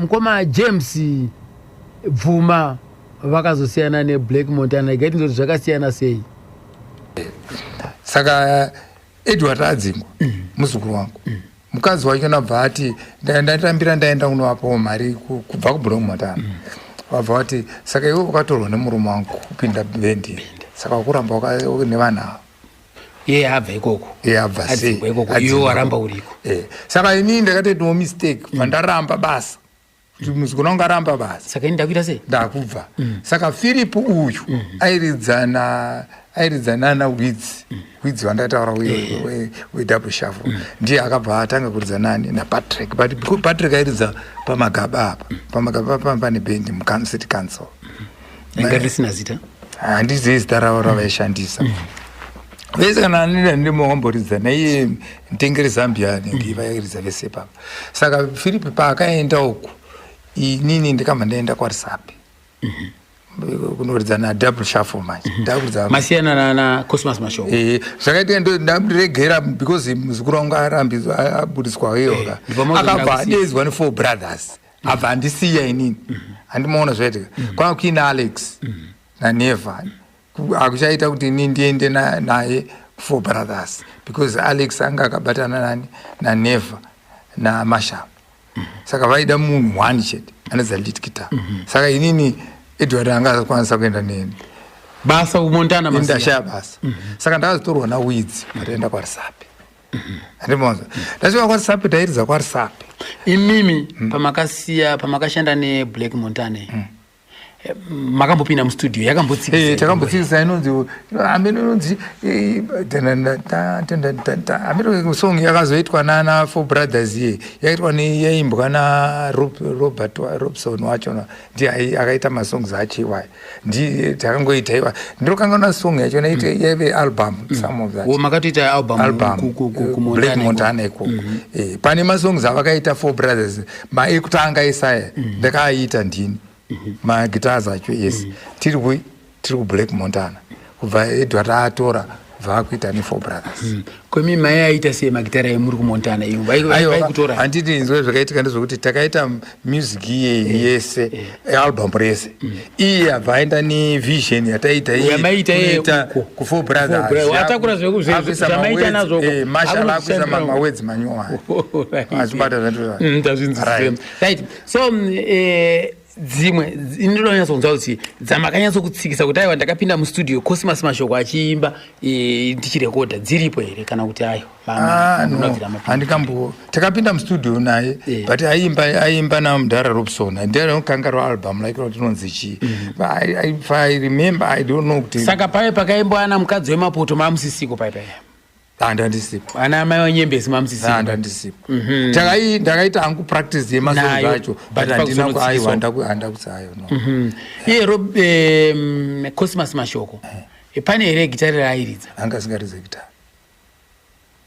Mkoma James Vuma vakazosiyana neBlack Montana igati ndoti zvakasiyana sei? Saka Edward adzingwa muzukuru wangu mukadzi wacho nabva ati ndatambira ndaenda kunovapawo mari kubva kuBlack Montana wabva ati saka iwe ukatorwa nemurume wangu kupinda bendi saka ukuramba nevanhu ava iye abva ikoko abva sei iwe waramba uriko saka ini ndakati no mistake vandaramba basa kuti muzukuru wangu aramba basa saka ini ndakuita sei ndakubva saka Philip uyu airidzana nawidzi wandataura wedouble shuffle ndiye akabva atanga kuridza nani naPatrick but Patrick airidza pamagaba apa pamagaba pane bendi mucity council ingarisina zita handizivi zita ravo ravaishandisa vese kana ndimomboridza naiye mtengeri Zambia nenge vairidza vese papa saka Philip paakaenda uku inini ndikamba ndaenda kwaRisapi kunoridza double shuffle manje ndakuridza masiyana na Cosmas Mashoko zvakaita ndaregera because muzukuru wangu arambizwa abudiswa iyoka akabva adedzwa ne4 brothers abva andisiya inini handimaona zvaitika kwanga kuina Alex naNeva akuchaita kuti ini ndiende naye 4 brothers because Alex anga akabatana nani naNeva naMashab saka vaida munhu one chete anodza lead guitar saka inini Edward anga akwanisa kuenda neni basa kuMontana masiya ndashaya basa saka ndakazotorwa naWidzi mataenda kwaRisapi andimona ndasvika kwaRisapi ndairidza kwaRisapi imimi pamakashanda neBlack Montana makambopinda mustudio yakambotsikisa takambotsikisa inonzi inonzi song yakazoitwa nana4 brothers ye yaitwa yaimbwa naRobert Robson wacho ndiye akaita masongs achiwa ndiye takangoita iwa ndinokanganwa song yacho yaive album some of that makatoita album Black Montana ikoko pane masongs avakaita 4 brothers ekutanga isaya ndakaaita ndini magitars acho yes tiri kuBlack Montana kubva Edward atora vakuita ne4 brothers kwemi mai aita sei magitara emuri kuMontana iyo vaikutora handiti inzwe zvakaitika ndezvokuti takaita music yese album rese iye abvaenda nevision yataita yamaita ku4 brothers atakura zvekudzamaita nazvo Marshall akuisa mawedzi manyowa achibata zvandozvinzisa right so dzimwe ndinonyatsokunzwa kuti dzamakanyatso kuti aiwa ndakapinda mustudio Cosmas Mashoko achiimba ndichirekodha dziripo here kana kuti ayo handikambo takapinda mustudio naye but aimba naMudhara Robson ndianokangaro album like rotinonzi chi I remember I don't know kuti saka paya pakaimbwa ana mukadzi wemapoto mamusisiko paipa handandisipo ana mai wanyembezi mamusisiko handandisipo ndakaita hangu practice yemasongs acho but handina kuaiwa handakutsayo no iye Cosmas Mashoko pane here gitari raairidza anga singaridze gitari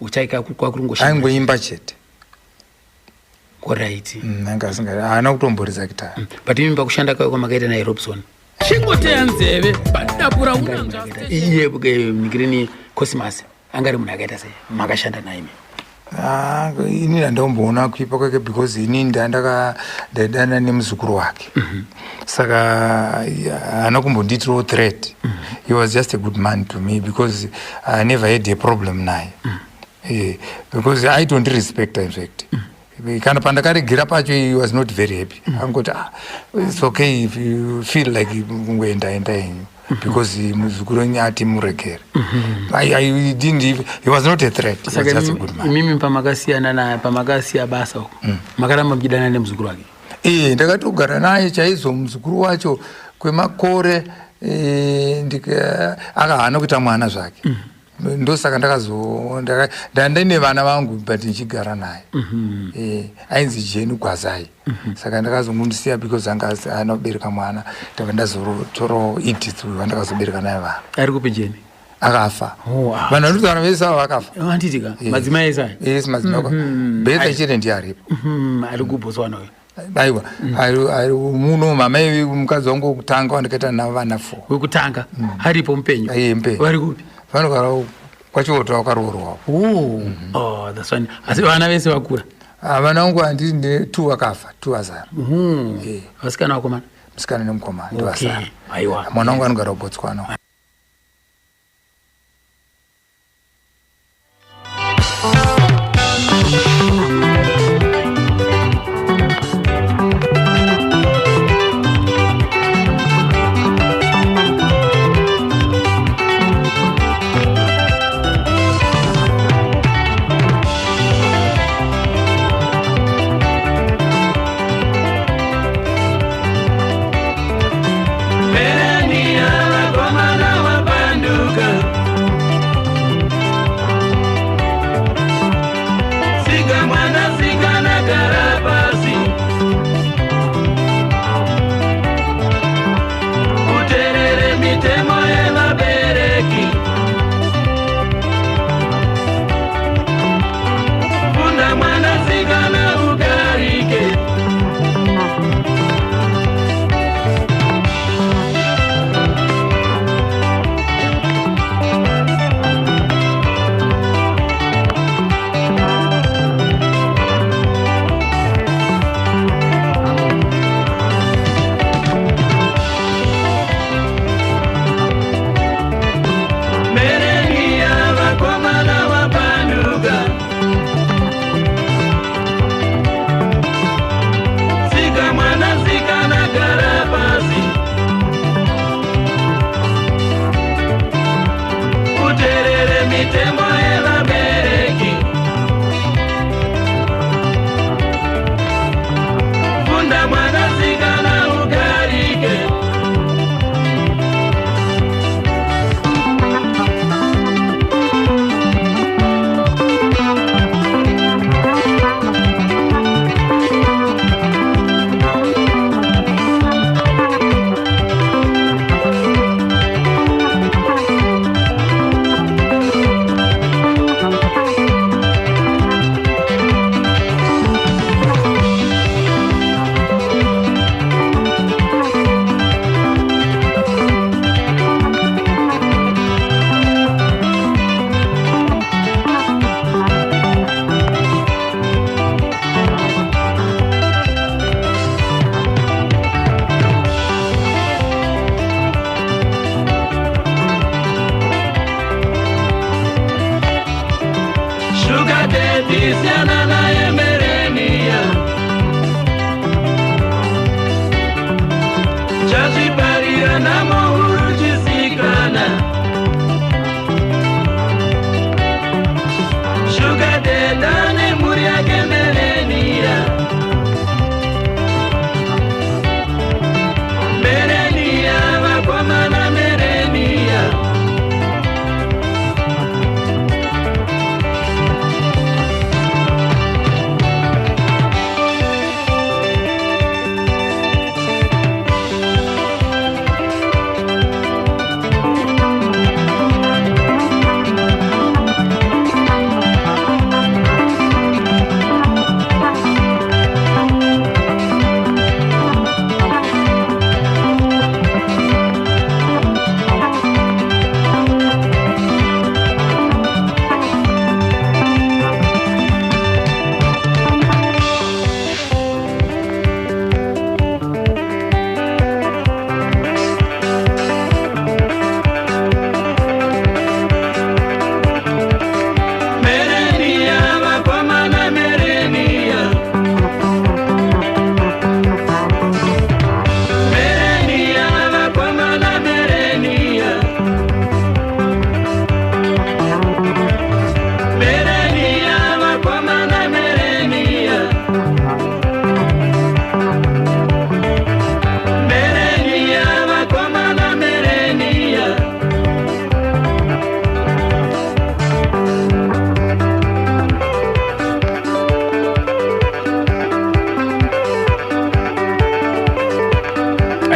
uchaika kwakurungosha aingoimba chete right anga singaridze haana kutomboridza gitari but imba kushanda kwayo kwamakaita naye Robson chingoteya nzeve padapura unanga iye nikirini Cosmas angari munhu akaita sei makashanda naye ini ndandaumboona kuipa kwake because ini ndaidana nemuzukuru wake saka haana kumbonditirawo threat he was just a good man to me because I never had a problem naye because I don't respect in fact kana pandakaregera pacho he was not very happy angoti it's okay if you feel like ngoendaenda henyu because muzukuru nyati muregere. I didn't even, he was not a threat. He was just a good man. Mimi pamagasiyana naye pamagasiya basa huko. Makaramba mjidana ne mzukuru wake. Ndakatogara naye chaizo mzukuru wacho kwemakore akahana kuita mwana zvake. Ndosaka ndaine vana vangu but ndichigara naye. Ainzi Jeni Gwazai. Saka ndakazomundisiya because anga anobereka mwana. Ndakandazotoro iditi vandakazobereka naye vanhu. Ari kupi Jeni? Akafa. Vanhu vanotara vese vakafa. Wanditika. Madzimai esa. Yes, madzimai. Betha chete ndiye aripo. Ari kuBotswana uyu. Aiwa, ari muno mamai mukadzi wangu kutanga wandikaita navo vana 4. Wekutanga haripo mupenyu. Mpenyu. Vari kupi? Vanogara kwachiota wakaroorwa. Oh, that's one. Asi vana vese vakura. Vana vangu handi 2 vakafa, 2 vazara. Vasikana vakomana? Musikana nemukomana ndo vazara. Aiwa. Mwana wangu anogara kuBotswana.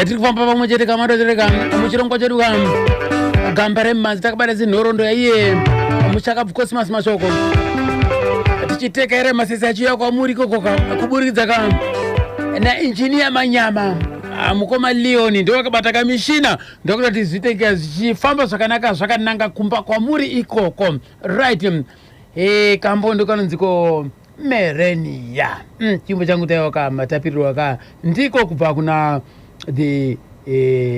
tiri kufamba pamwe chete kamadotereka muchirongwa chedu gamba remmanzi takabata zinhorondo yaiye muchakabvukosmasi mashoko tichiteka ere masese achiuya kwamuri ikoko kuburikidza nainjiniya manyama mukoma leoni ndo akabata kamishina ndokuti tizviteka zvichifamba zvakanaka zvakananga kumba kwamuri ikoko right. Kambondo kanonziko Merenia chimbo changu taiwaka matapiriro ndiko kubva kuna the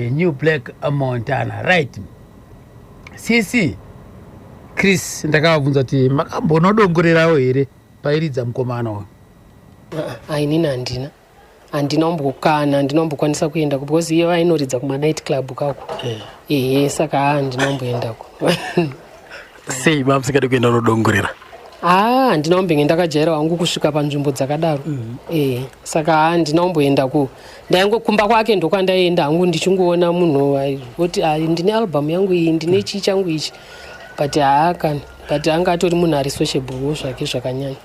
New Black Montana right. Sisi Chris ndakavabvunza kuti makambonodongorerawo here pairidza mukomana uyu? Inini handina ndinombokwanisa kuenda because iye vainoridza kuma night club kako saka handinomboendako. Sei mamusingadi kuenda unodongorera? Handinombenge ndakajaira wangu kusvika panzvimbo dzakadaro. Saka handinombooendako. Ndaingokumba kwake ndokwandaenda hangu ndichingoona munhu kuti ndine album yangu iyi ndine chii changu ichi but anga atori munhu ari sociable zvake zvakanyanya.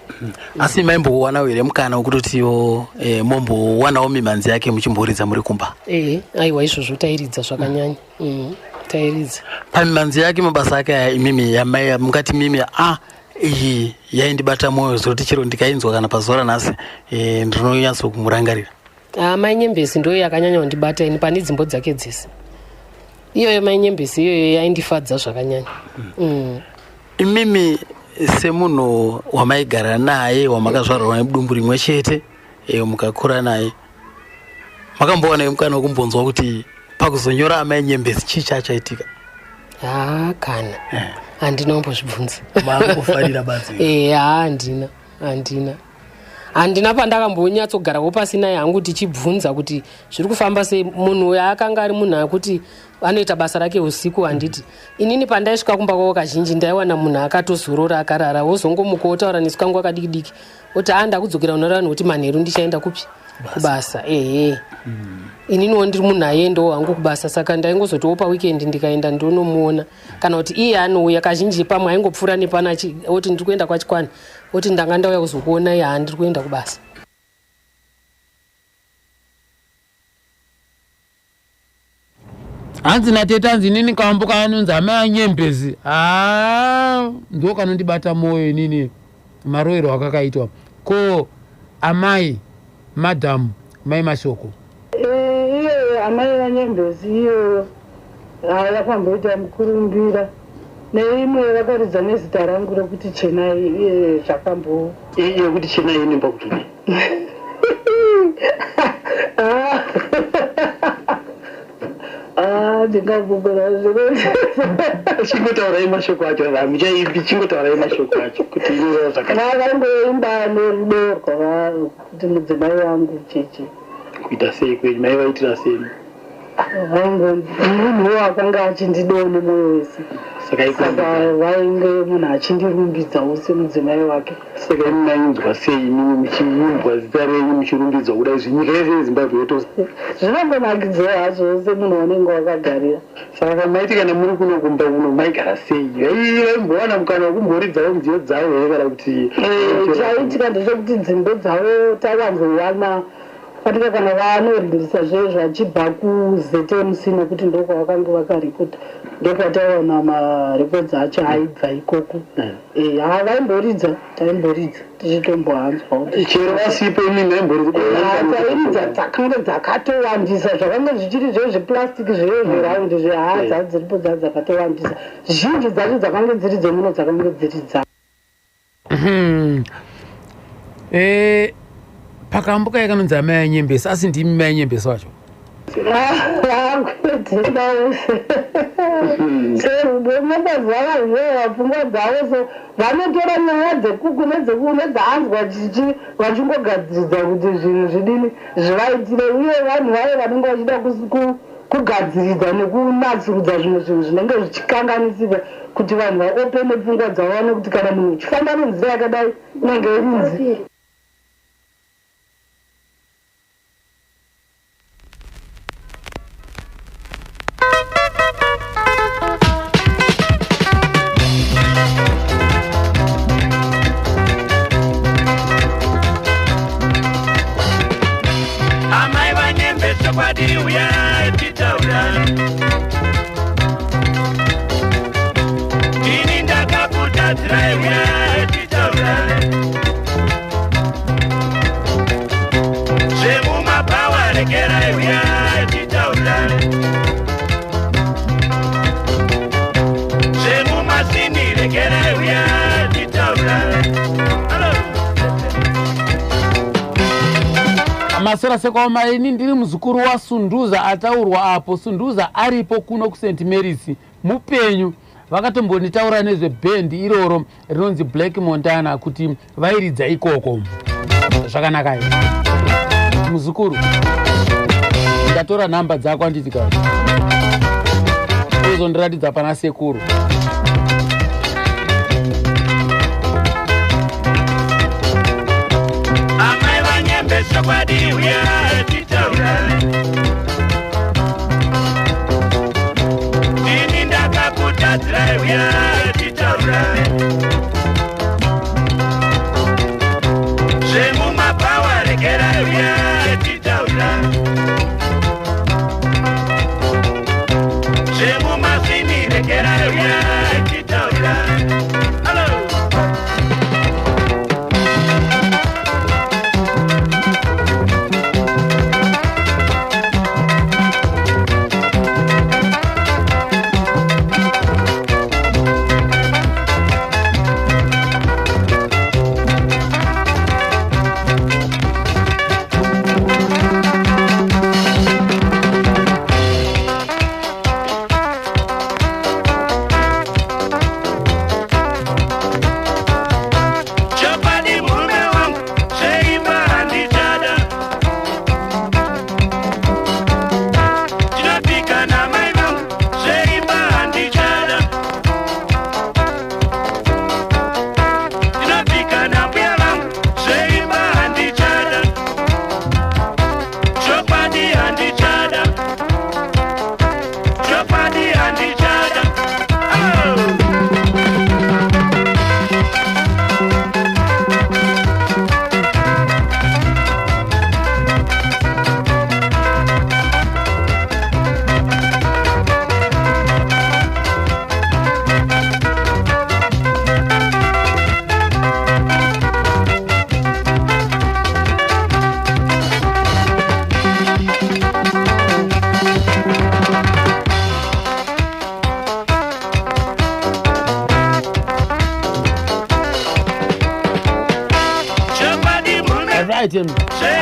Asi maimbowanawo here mukana wekutotiwo mombowanawo mimhanzi yake muchimboridza muri kumba? Aiwa izvozvo tairidza zvakanyanya. Tairidza pamimhanzi yake mabasa ake aya imimi mungati mimi iyi yaindibata mwoyo zoti chero ndikainzwa kana pazuva ranhasi ndinonyatso kumurangarira. Mainyembezi ndo yakanyanya kundibata ini pane dzimbo dzake dzese. Iyoyo mainyembezi iyoyo yaindifadza zvakanyanya. Imimi semunhu wamaigara naye wamakazvarwa nemudumbu rimwe chete mukakura naye makambowana mukana wekumbonzwa kuti pakuzonyora amainyembezi chii chachaitika? Kana handinombozvibvunza. Makufarira basi? Handina pandakambonyatsogarawo pasi naye hangu tichibvunza kuti zviri kufamba sei. Munhu uyo akanga ari munhu akuti anoita basa rake usiku. Handiti inini pandaisvika kumba kwavo kazhinji ndaiwana munhu akatozorora akarara wozongomuka wotaura nesu kangu akadiki diki oti ndakudzokera unorana kuti manheru ndichaenda kupi kubasa. Ininiwo ndiri munhu aendawo hangu kubasa saka ndaingozotiwo paweekend ndikaenda ndonomuona kana kuti iye anouya kazhinji pamwe aingopfuura nepana oti ndiri kuenda kwachikwana oti ndanga ndauya kuzokuona iye handiri kuenda kubasa. Hanzi natete hanzi inini kambo kanonzi amanyembezi ndo kanondibata moyo inini maroero akakaitwa ko amai madam mai mashoko. Amai vanyembezi iyoyo yakamboita mukurumbira neimwe vakaridza nezita rangu rekuti Chenai zvakambo yekuti Chenai inemba kutini? Ndingagogora chingotaurai mashoko acho hamuchaimbi chingotaurai mashoko acho kuti ivo vakangoimba nerudo rwavaro kuti mudzimai wangu chichi kuita sei kwenyu mai vaitira sei? Munhu akanga achindidawo nemwoyo wese saka vainge munhu achindirumbidzawo semudzimai wake. Saka imi mainzwa sei imimi muchiumbwa zita renyu muchirumbidzwa kudai zvinyika yese yeZimbabwe yotose? Zvinongonakidzawo hazvo semunhu wanenge wakagarira. Saka maiti kana muri kuno kumba kuno maigara sei? Vaimbowana mukana wekumboridzawo midziyo dzavo here kana kuti? Chaitika ndechekuti dzimbo dzavo takanzowana katika kana vanorindisa zvezvo achibva kuZMC nekuti ndoko vakanga vakaripota ndokwataona marekodzi acho aibva ikoko. Vaimboridza taimboridza tichitombohanzwa chero vasipo imi tairidza dzakanga dzakatowandisa zvakanga zvichiri zvo zveplastiki zveyo zveraundi zvehadza dziripo dzakatowandisa zhinji dzacho dzakanga dziri dzemuno dzakanga dziri dza pakambuka yakanonzi amai anyembesi asi ndimi mai anyembesi wacho. Pfungwa dzavo so vanotora nyaya dzekuku nedzaanzwa chichi vachingogadziridza kuti zvinhu zvidini zvivaitire uye vanhu vaye vanenge vachida kugadziridza nekunasurudza zvimwe zvinhu zvinenge zvichikanganisika kuti vanhu vaope nepfungwa dzavo vane kuti kana munhu uchifamba nenzira yakadai inenge irinzi. Amai vanyembezi chokwadi uya titaura ini ndakakutadzira uya titaura zvemumapawa rekera uya titaura zvemumasini rekera uya titaura masora sekoma ini ndiri muzukuru wasunduza ataurwa apo sunduza aripo kuno kuSt Mary's mupenyu vakatombonitaura nezvebhendi iroro rinonzi Black Montana kuti vairidza ikoko zvakanaka here muzukuru ndatora nhamba dzako anditi kai uzondiratidza pana sekuru chokwadi uya titaura ini ndakakutadzira uya titaura zvemumapawa rekera uya titaura zvemumasini rekera uya titaura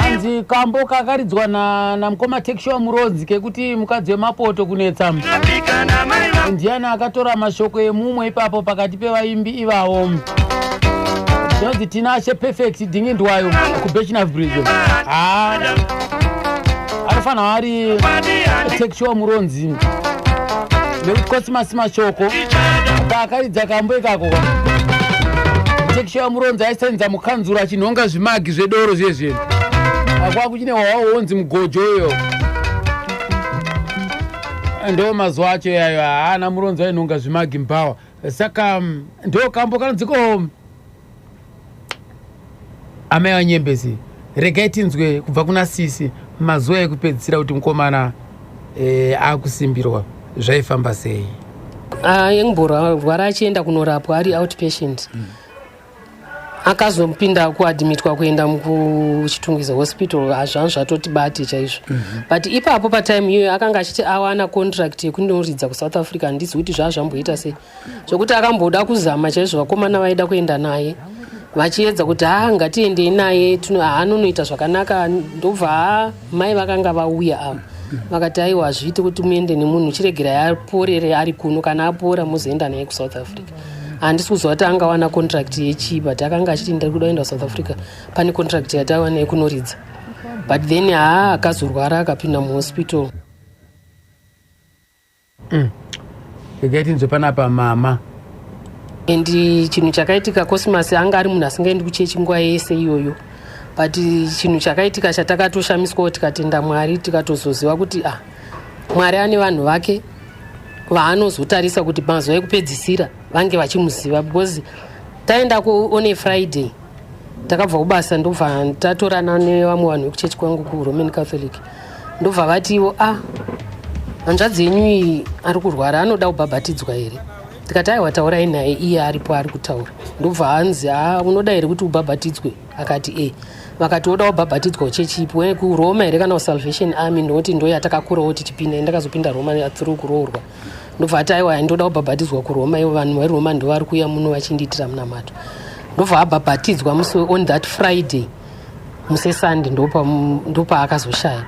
hanzi kambo kakaridzwa namukoma Tekshua Murodzi kekuti mukadzi wemapoto kunetsa ndiani akatora mashoko emumwe ipapo pakati pevaimbi ivavo ndinonzi Tinashe Perfect Dingindwayo kuBechina Bridge anofanira ari Tekshua Murodzi nekuti Cosmas mashoko paakaridza kambo ikako Tekshua Murodzi aisenza mukanzura chinhonga zvimagi zvedoro zvezvenu akwakuchine wawaonzi mugojo iyo ndo mazuva acho yayo haana Murodzi ainhonga zvimagi mbawa saka ndo kambo kanonziko amai wanyembezi regai tinzwe kubva kuna Sisi mazuva ekupedzisira kuti mukomana akusimbirwa zvaifamba sei. Engimborwara achienda kunorapwa ari outpatient akazopinda kuadmitwa kuenda mukuchitungiza hospital hazvangu zvatotibati chaizvo but ipapo patime iyoyo akanga achiti awana contract yekundoridza kuSouth Africa handisi kuti zvazvamboita sei zvokuti akamboda kuzama chaizvo vakomana vaida kuenda naye vachiedza kuti ngatiendei naye anonoita zvakanaka ndobva mai vakanga vauya ava vakati aiwa hazviiti kuti muende nemunhu chiregerai aporere ari kuno kana apora muzoenda naye kuSouth Africa handisi kuzwa kuti angawana contract yechi but akanga achiti ndiri kuda kuenda South Africa pane contract yatawana yekunoridza but then akazorwara akapinda muhospital. Ndikaitinzwe panapa mama and chinhu chakaitika Cosmas anga ari munhu asingaendi kuchechi nguva yese iyoyo but chinhu chakaitika chatakatoshamiswawo tikatenda Mwari tikatozoziva kuti Mwari ane vanhu vake vaanozotarisa kuti mazuva ekupedzisira vange vachimuziva because taenda kuone Friday takabva kubasa ndobva tatorana nevamwe vanhu vekuchechi kwangu kuRoman Catholic ndobva vatiwo hanzvadzi yenyu iyi ari kurwara anoda kubhabhatidzwa here. Tikati aiwa taurai naye iye aripo ari kutaura. Ndobva hanzi unoda here kuti ubhabhatidzwe? Akati vakati oda kubhabhatidzwa uchechipo kuRoma here kana kuSalvation Army? Ndoti ndo yatakakurawo tichipinda, ndakazopinda Roma through kuroorwa. Ndobva ati aiwa ndoda kubhabhatidzwa kuRoma, ivo vanhu veRoma ndo vari kuuya muno vachindiitira munamato. Ndobva abhabhatidzwa on that Friday museSunday ndopa akazoshaya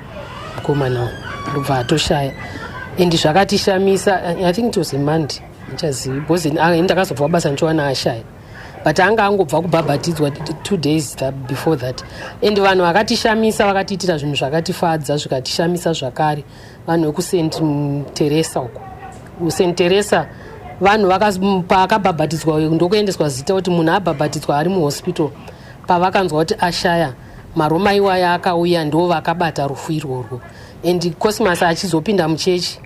mukomana, ndobva atoshaya. And zvakatishamisa, I think it was a Monday, ndichazivi because ndakazobva basa ndichiwana ashaya, but anga angobva kubhabhatidzwa 2 days before that. And vanhu vakatishamisa vakatiitira zvinhu zvakatifadza zvikatishamisa zvakare. Vanhu vekuSt Teresa uko, kuSt Teresa vanhu paakabhabhatidzwa ndokuendeswa zita kuti munhu abhabhatidzwa ari muhospital. Pavakanzwa kuti ashaya, maroma iwaya akauya ndo vakabata rufu irworwo. And Cosmas achizopinda muchechi,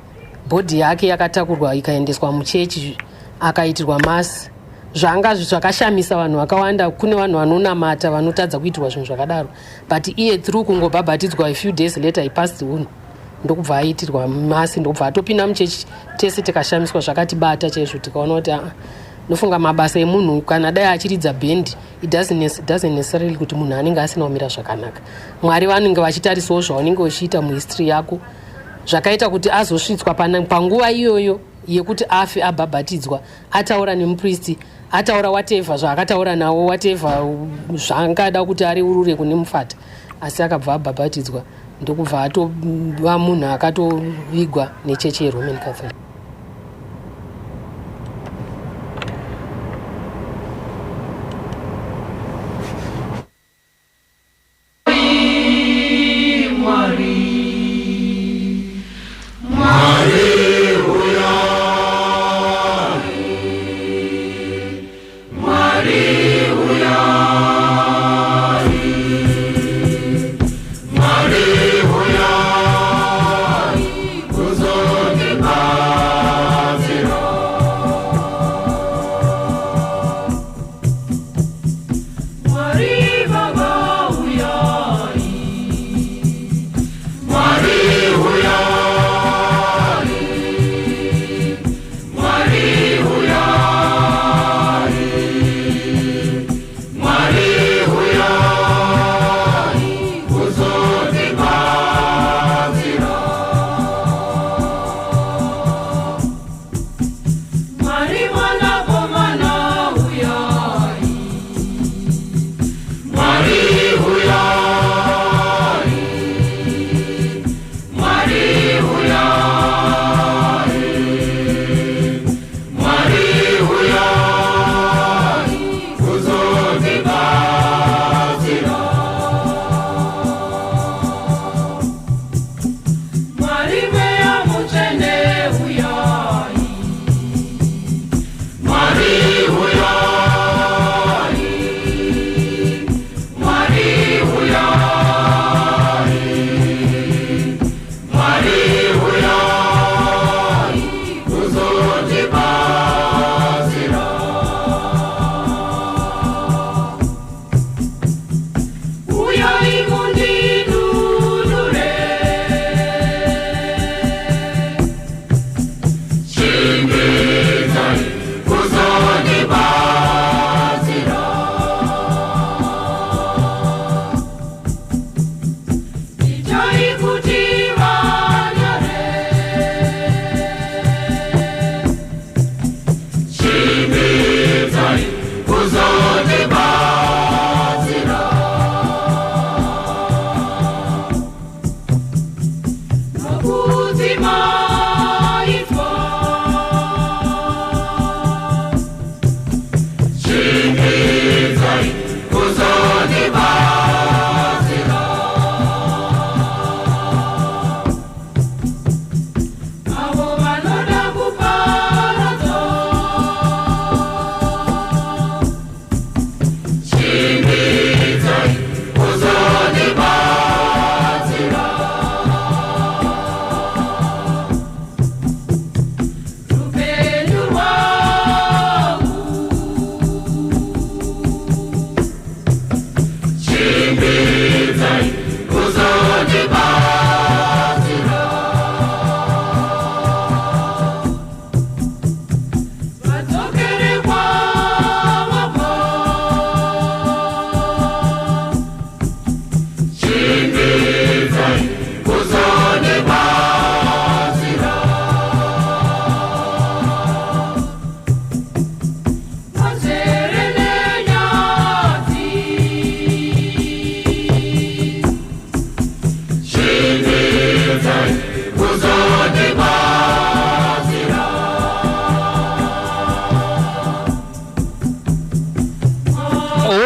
bhodhi yake yakatakurwa ikaendeswa muchechi akaitirwa masi. Zvanga zvakashamisa vanhu vakawanda. Kune vanhu vanonamata vanotadza kuitirwa zvinhu zvakadaro, but iye through kungobhabhatidzwa a few days later he passed on, ndokubva aitirwa masi. Ndobva atopinda muchechi tese tikashamiswa, zvakatibata chaizvo. Tikaona kuti nofunga mabasa emunhu kana dai achiridza bhendi, it doesn't necessarily kuti munhu anenge asina kumira zvakanaka. Mwari vanenge vachitarisawo zvaunenge uchiita muhistory yako, zvakaita kuti azosvitswa panguva iyoyo yekuti afe abhabhatidzwa, ataura nemupristi, ataura whatever zvaakataura nawo, whatever zvaangada kuti areurure kune mufata, asi akabva abhabhatidzwa, ndokubva atova munhu akatovigwa nechechi yeRoman Catholic. Maria,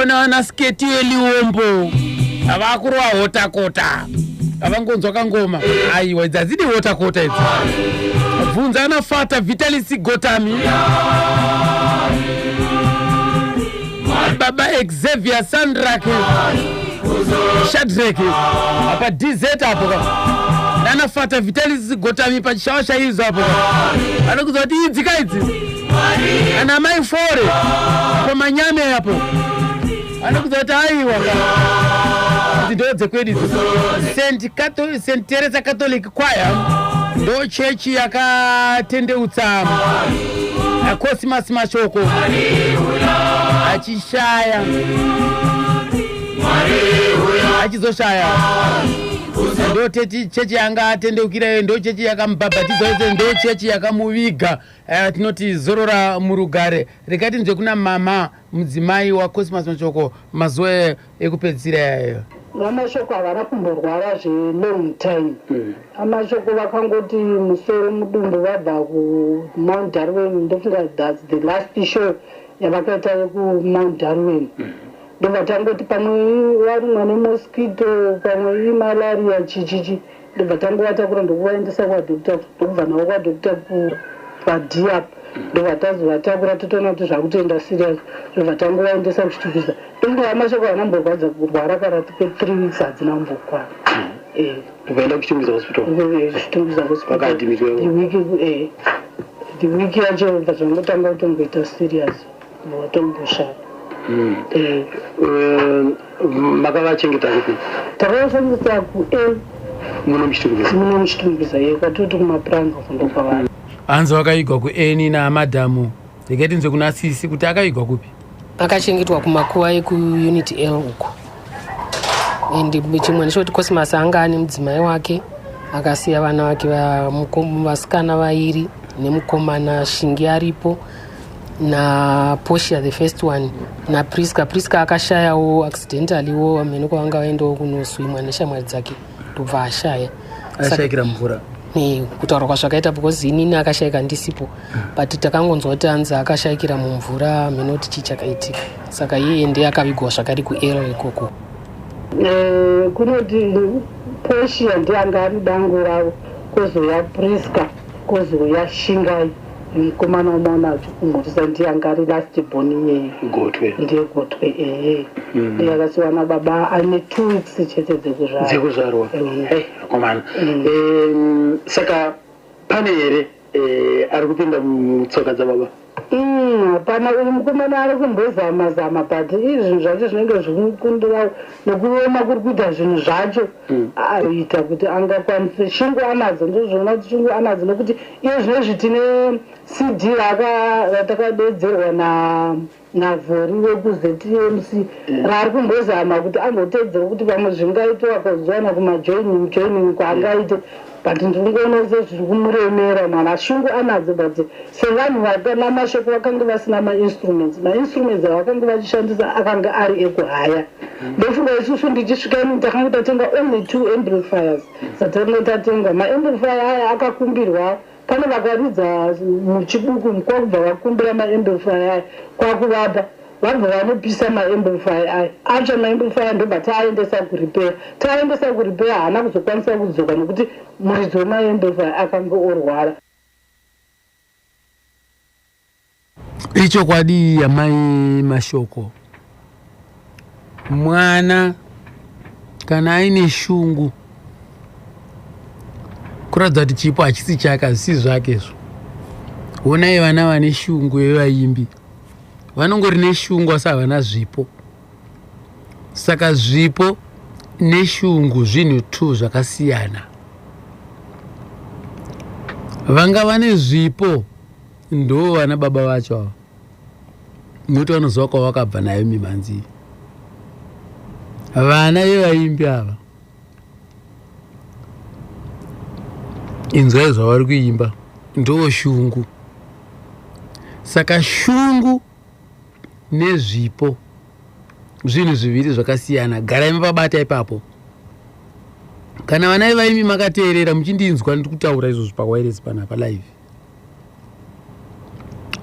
ona ana sketi eliombo avakurowa hotakota avangonzwa kangoma aiwa idzi hadzidi hotakota idzi bvunza anafata Vitalis Gotami baba Xavier Sandrak Shadrack apa DZ apo anafata Vitalis Gotami pachishawa chaizo apo anokuza kuti idzika idzi ana mai fore pomanyame apo anokuza kuti aiwa ndodze kwedu St. Teresa Catholic Choir ndo chechi yakatendeutsa Cosmas Mashoko achishaya achizoshaya ndo chechi yanga atendeukira ndo chechi yakamubhabhatidza ndo chechi yakamuviga tinoti zorora murugare rekati nzve kuna mama mudzimai wa Cosmas Mashoko mazuva ekupedzisira yayo. Vamashoko havana kumborwara zve-long time. Amashoko vakangoti musoro mudumbu vabva kuMount Darwin. Ndofunga that's the last show yavakaita kuMount Darwin. Ndovatangoti pamwe varumwa nemosquito, pamwe imalaria chichichi. Ndovatangovatakura ndokuvaendesa kwadokta, ndokubva navo kwadokta kuDiap. Ndovatazvatakura totoona kuti zvakutoenda serious. Ndovatangovaendesa kuchitukiza. Ndofunga amashoko anamborwadza kurwara karati kwe3 weeks hadzina kumbokwana. Ukaenda kuchitukiza hospital? Kuchitukiza hospital. Wakadhimikwewo? The week yacho zvangotanga kutomboita serious. Vatomboshaya. Makavachengeta kupi? Takavachengeta kuA. Muno muchitukiza kwatoti kumapuranga kundopa vanhu. Hanzi wakaigwa kuN namadhamu reketi nzve kuna Sisi kuti akaigwa kupi? Akachengetwa kumakuva ekuUnity L uko. And chimwe ndechoti Cosmas anga ane mudzimai wake akasiya vana vake vasikana vairi nemukomana Shingi aripo na Portia the first one na Priska akashayawo accidentaliwo amene kwavanga vaendawo kunoswimwa neshamwari dzake ndobva ashaya. Ashayikira mvura. Kutaura kwazvakaita because inini akashayika ndisipo but takangonzwa kuti anzi akashayikira mumvura amene kuti chii chakaitika saka iye ndiye akavigwa zvakare kuL ikoko. Kunoti Portia ndiye anga ari dango ravo, kozouya Priska, kozouya Shingai mukomana womwana achikumhurisa ndiye anga ari last born iyeye ndiye Gotwe. Akasiwa nababa ane 2 weeks chete dzekuzvarwa. Akomana saka pane here ari kupinda mutsoka dzababa? Hapana, uyu mukomana ari kumbozama but izvinhu zvacho zvinenge zvikumukundirawo nekuona kuri kuita zvinhu zvacho aita kuti angakwanise. Shingu anadzo ndozvoona kuti Shingu anadzo nekuti iye zvinezvi tine CD ratakadedzerwa navhori wekuZTMC raari kumbozama kuti angotedzera kuti pamwe zvingaitwa akazowana kumajoining kwaangaite but ndingoona sezviri kumuremera mwana. Shungu anadzo but sevanhu namashoko vakanga vasina mainstruments avakanga vachishandisa akanga ari ekuhaya. Ndofunga isusu ndichisvika imi takanga tatenga only 2 amplifiers satakanga tatenga. Maamplifier aya akakumbirwa pane vakaridza muchibuku kwakubva vakumbira maamplifier aya kwakuvapa vabva vanopisa maamplifier aya acho maamplifier ndobva taendesa kuripeya haana kuzokwanisa kudzoka nekuti muridzi wemaamplifier akanga orwara. Ichokwadi amai Mashoko, mwana kana aine shungu kuratidza kuti chipo hachisi chake si zvakezvo. Onai vana vane shungu vevaimbi vanongori neshungu asi havana zvipo. Saka zvipo neshungu zvinhu 2 zvakasiyana. Vanga vane zvipo ndo vana baba vacho ava nokuti vanoziva kwavakabva nayo mimanzi. Vana vevaimbi ava inzwai zvavari kuimba ndo shungu. Saka shungu nezvipo zvinhu zviviri zvakasiyana. Garai mabata ipapo. Kana vana vaimi makateerera muchindinzwa ndikutaura izvozvo pawairesi panapa live.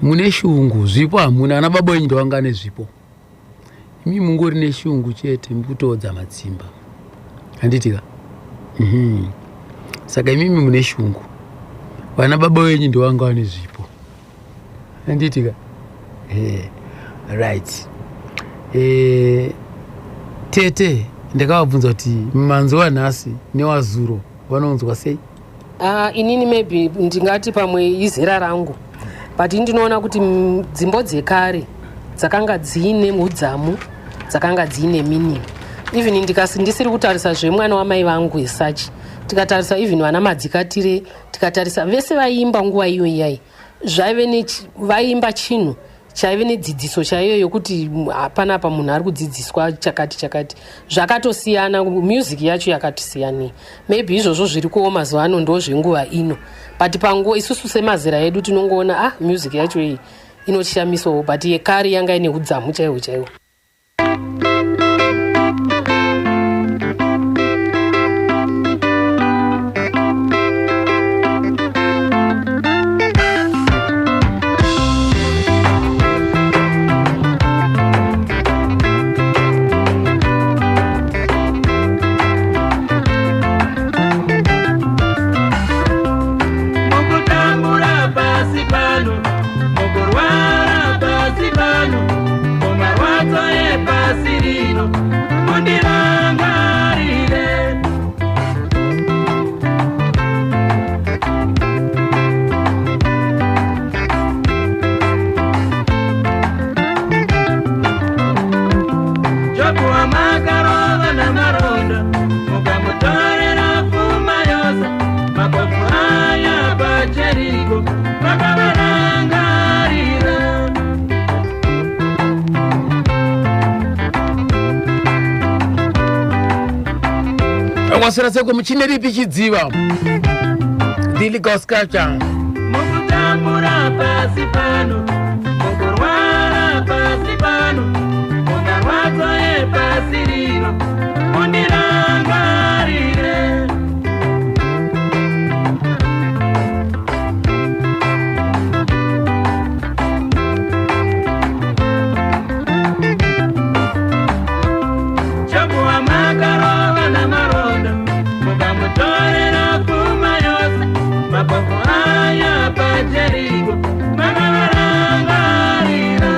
Mune shungu, zvipo hamuna. Ana baba wenyu ndovanga nezvipo. Imi mungori neshungu chete mukutodza matsimba. Handitika? Saka imimi mune shungu. Vana baba wenyu ndovanga nezvipo. Handitika? Right. Tete ndakavabvunza kuti mumanzi wanhasi newazuro vanounzwa sei? Inini maybe ndingati pamwe izera rangu. But ndinoona kuti dzimbo dzekare dzakanga dzine udzamu, dzakanga dzine meaning. Even ndisiri kutarisa zvemwana wamai vangu esachi. Tikatarisa even vana madzikatire, tikatarisa vese vaimba nguva iyo iyai. Zvaive vaimba chinhu chaive nedzidziso chaiyo yokuti panapa munhu ari kudzidziswa chakati. Zvakatosiyana, music yacho yakatosiyana. Maybe izvozvo zviri kuoma mazuva ano ndo zvenguva ino. But panguva isusu semazera edu tinongoona music yacho iyi inoshamisawo, but yekare yanga ine udzamu chaiwo. Wasira seko muchine ripi chidziva Dili Goskacha Mukutambura pasi pano, mukurwara pasi pano, mukarwadza pasi rino, mundirangarire. Chapuwa makarova namaronda, mukamutorera pfuma yose, mapapu aya pajeriko, makavarangarira.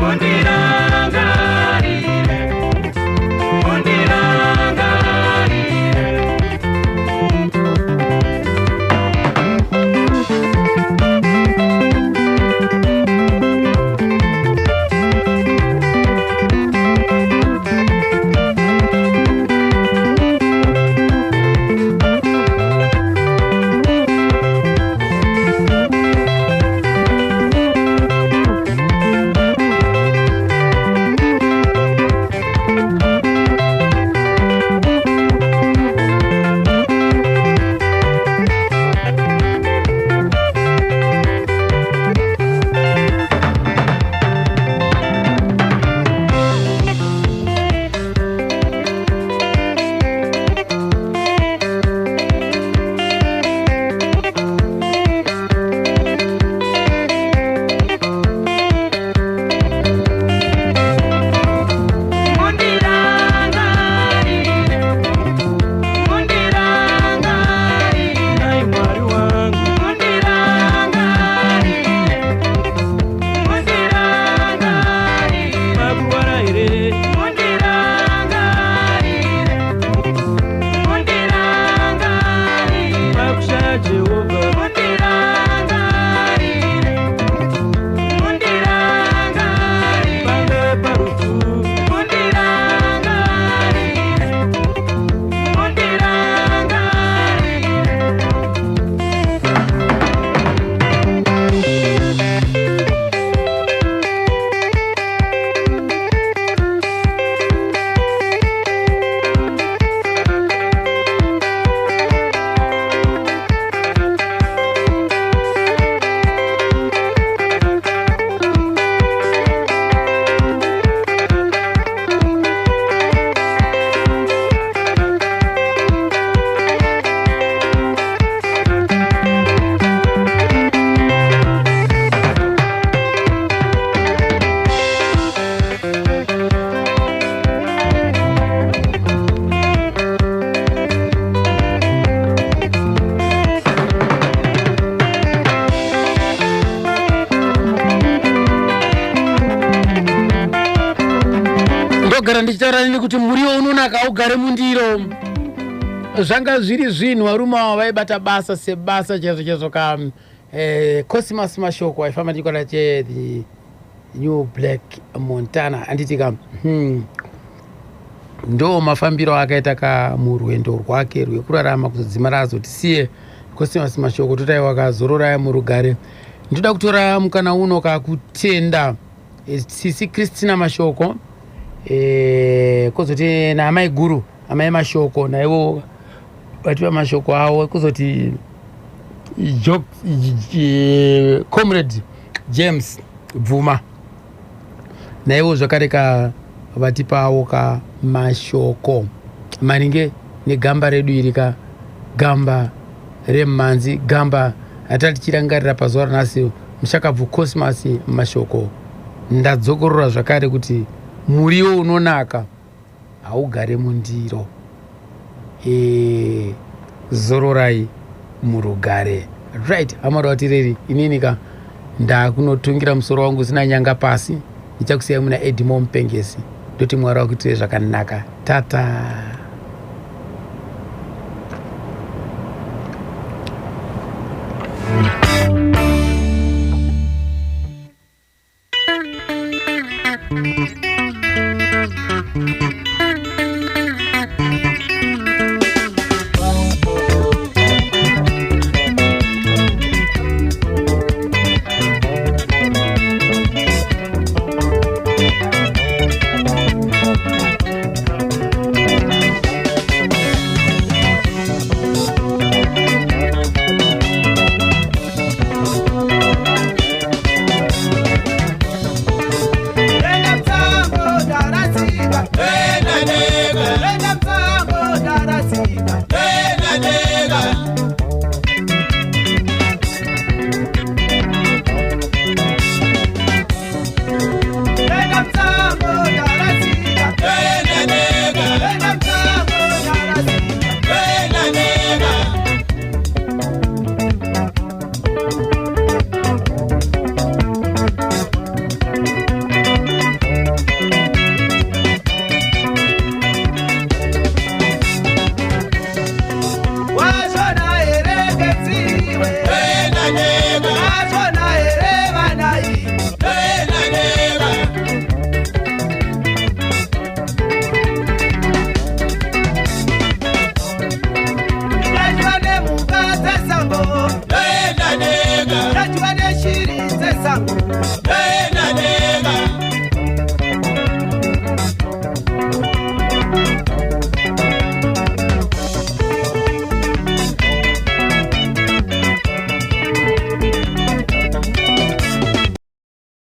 Mondiranga, ndogara ndichitaura nini kuti muriwo unonaka ugare mundiro. Zvanga zviri zvinhu varume ava vaibata basa sebasa chaizvo ka Cosmas Mashoko aifamba ndikwara che the New Black Montana anditi ka ndo mafambiro akaita ka murwendo rwake rwekurarama kuzodzimara azotisiye Cosmas Mashoko totaiwa kazorora murugare. Ndoda kutora mukana uno kakutenda sisi Christina Mashoko kozoti naamai guru amai Mashoko naivo vatiwa mashoko awo kuzoti comrade James Bvuma naivo zvakareka vatipawo ka mashoko maringe negamba redu iri ka gamba remmanzi gamba atatichirangarira pazuva ranhasi mushakabvu Cosmas Mashoko. Ndadzokorora zvakare kuti muriwo unonaka haugare mundiro. Zororai murugare. Right, amara watireri ininika ndakunotungira musoro wangu sina nyanga pasi. Nichakusiyai muna Edimo Mpengesi. Ndoti Mwari wakuitire zvakanaka. Tata.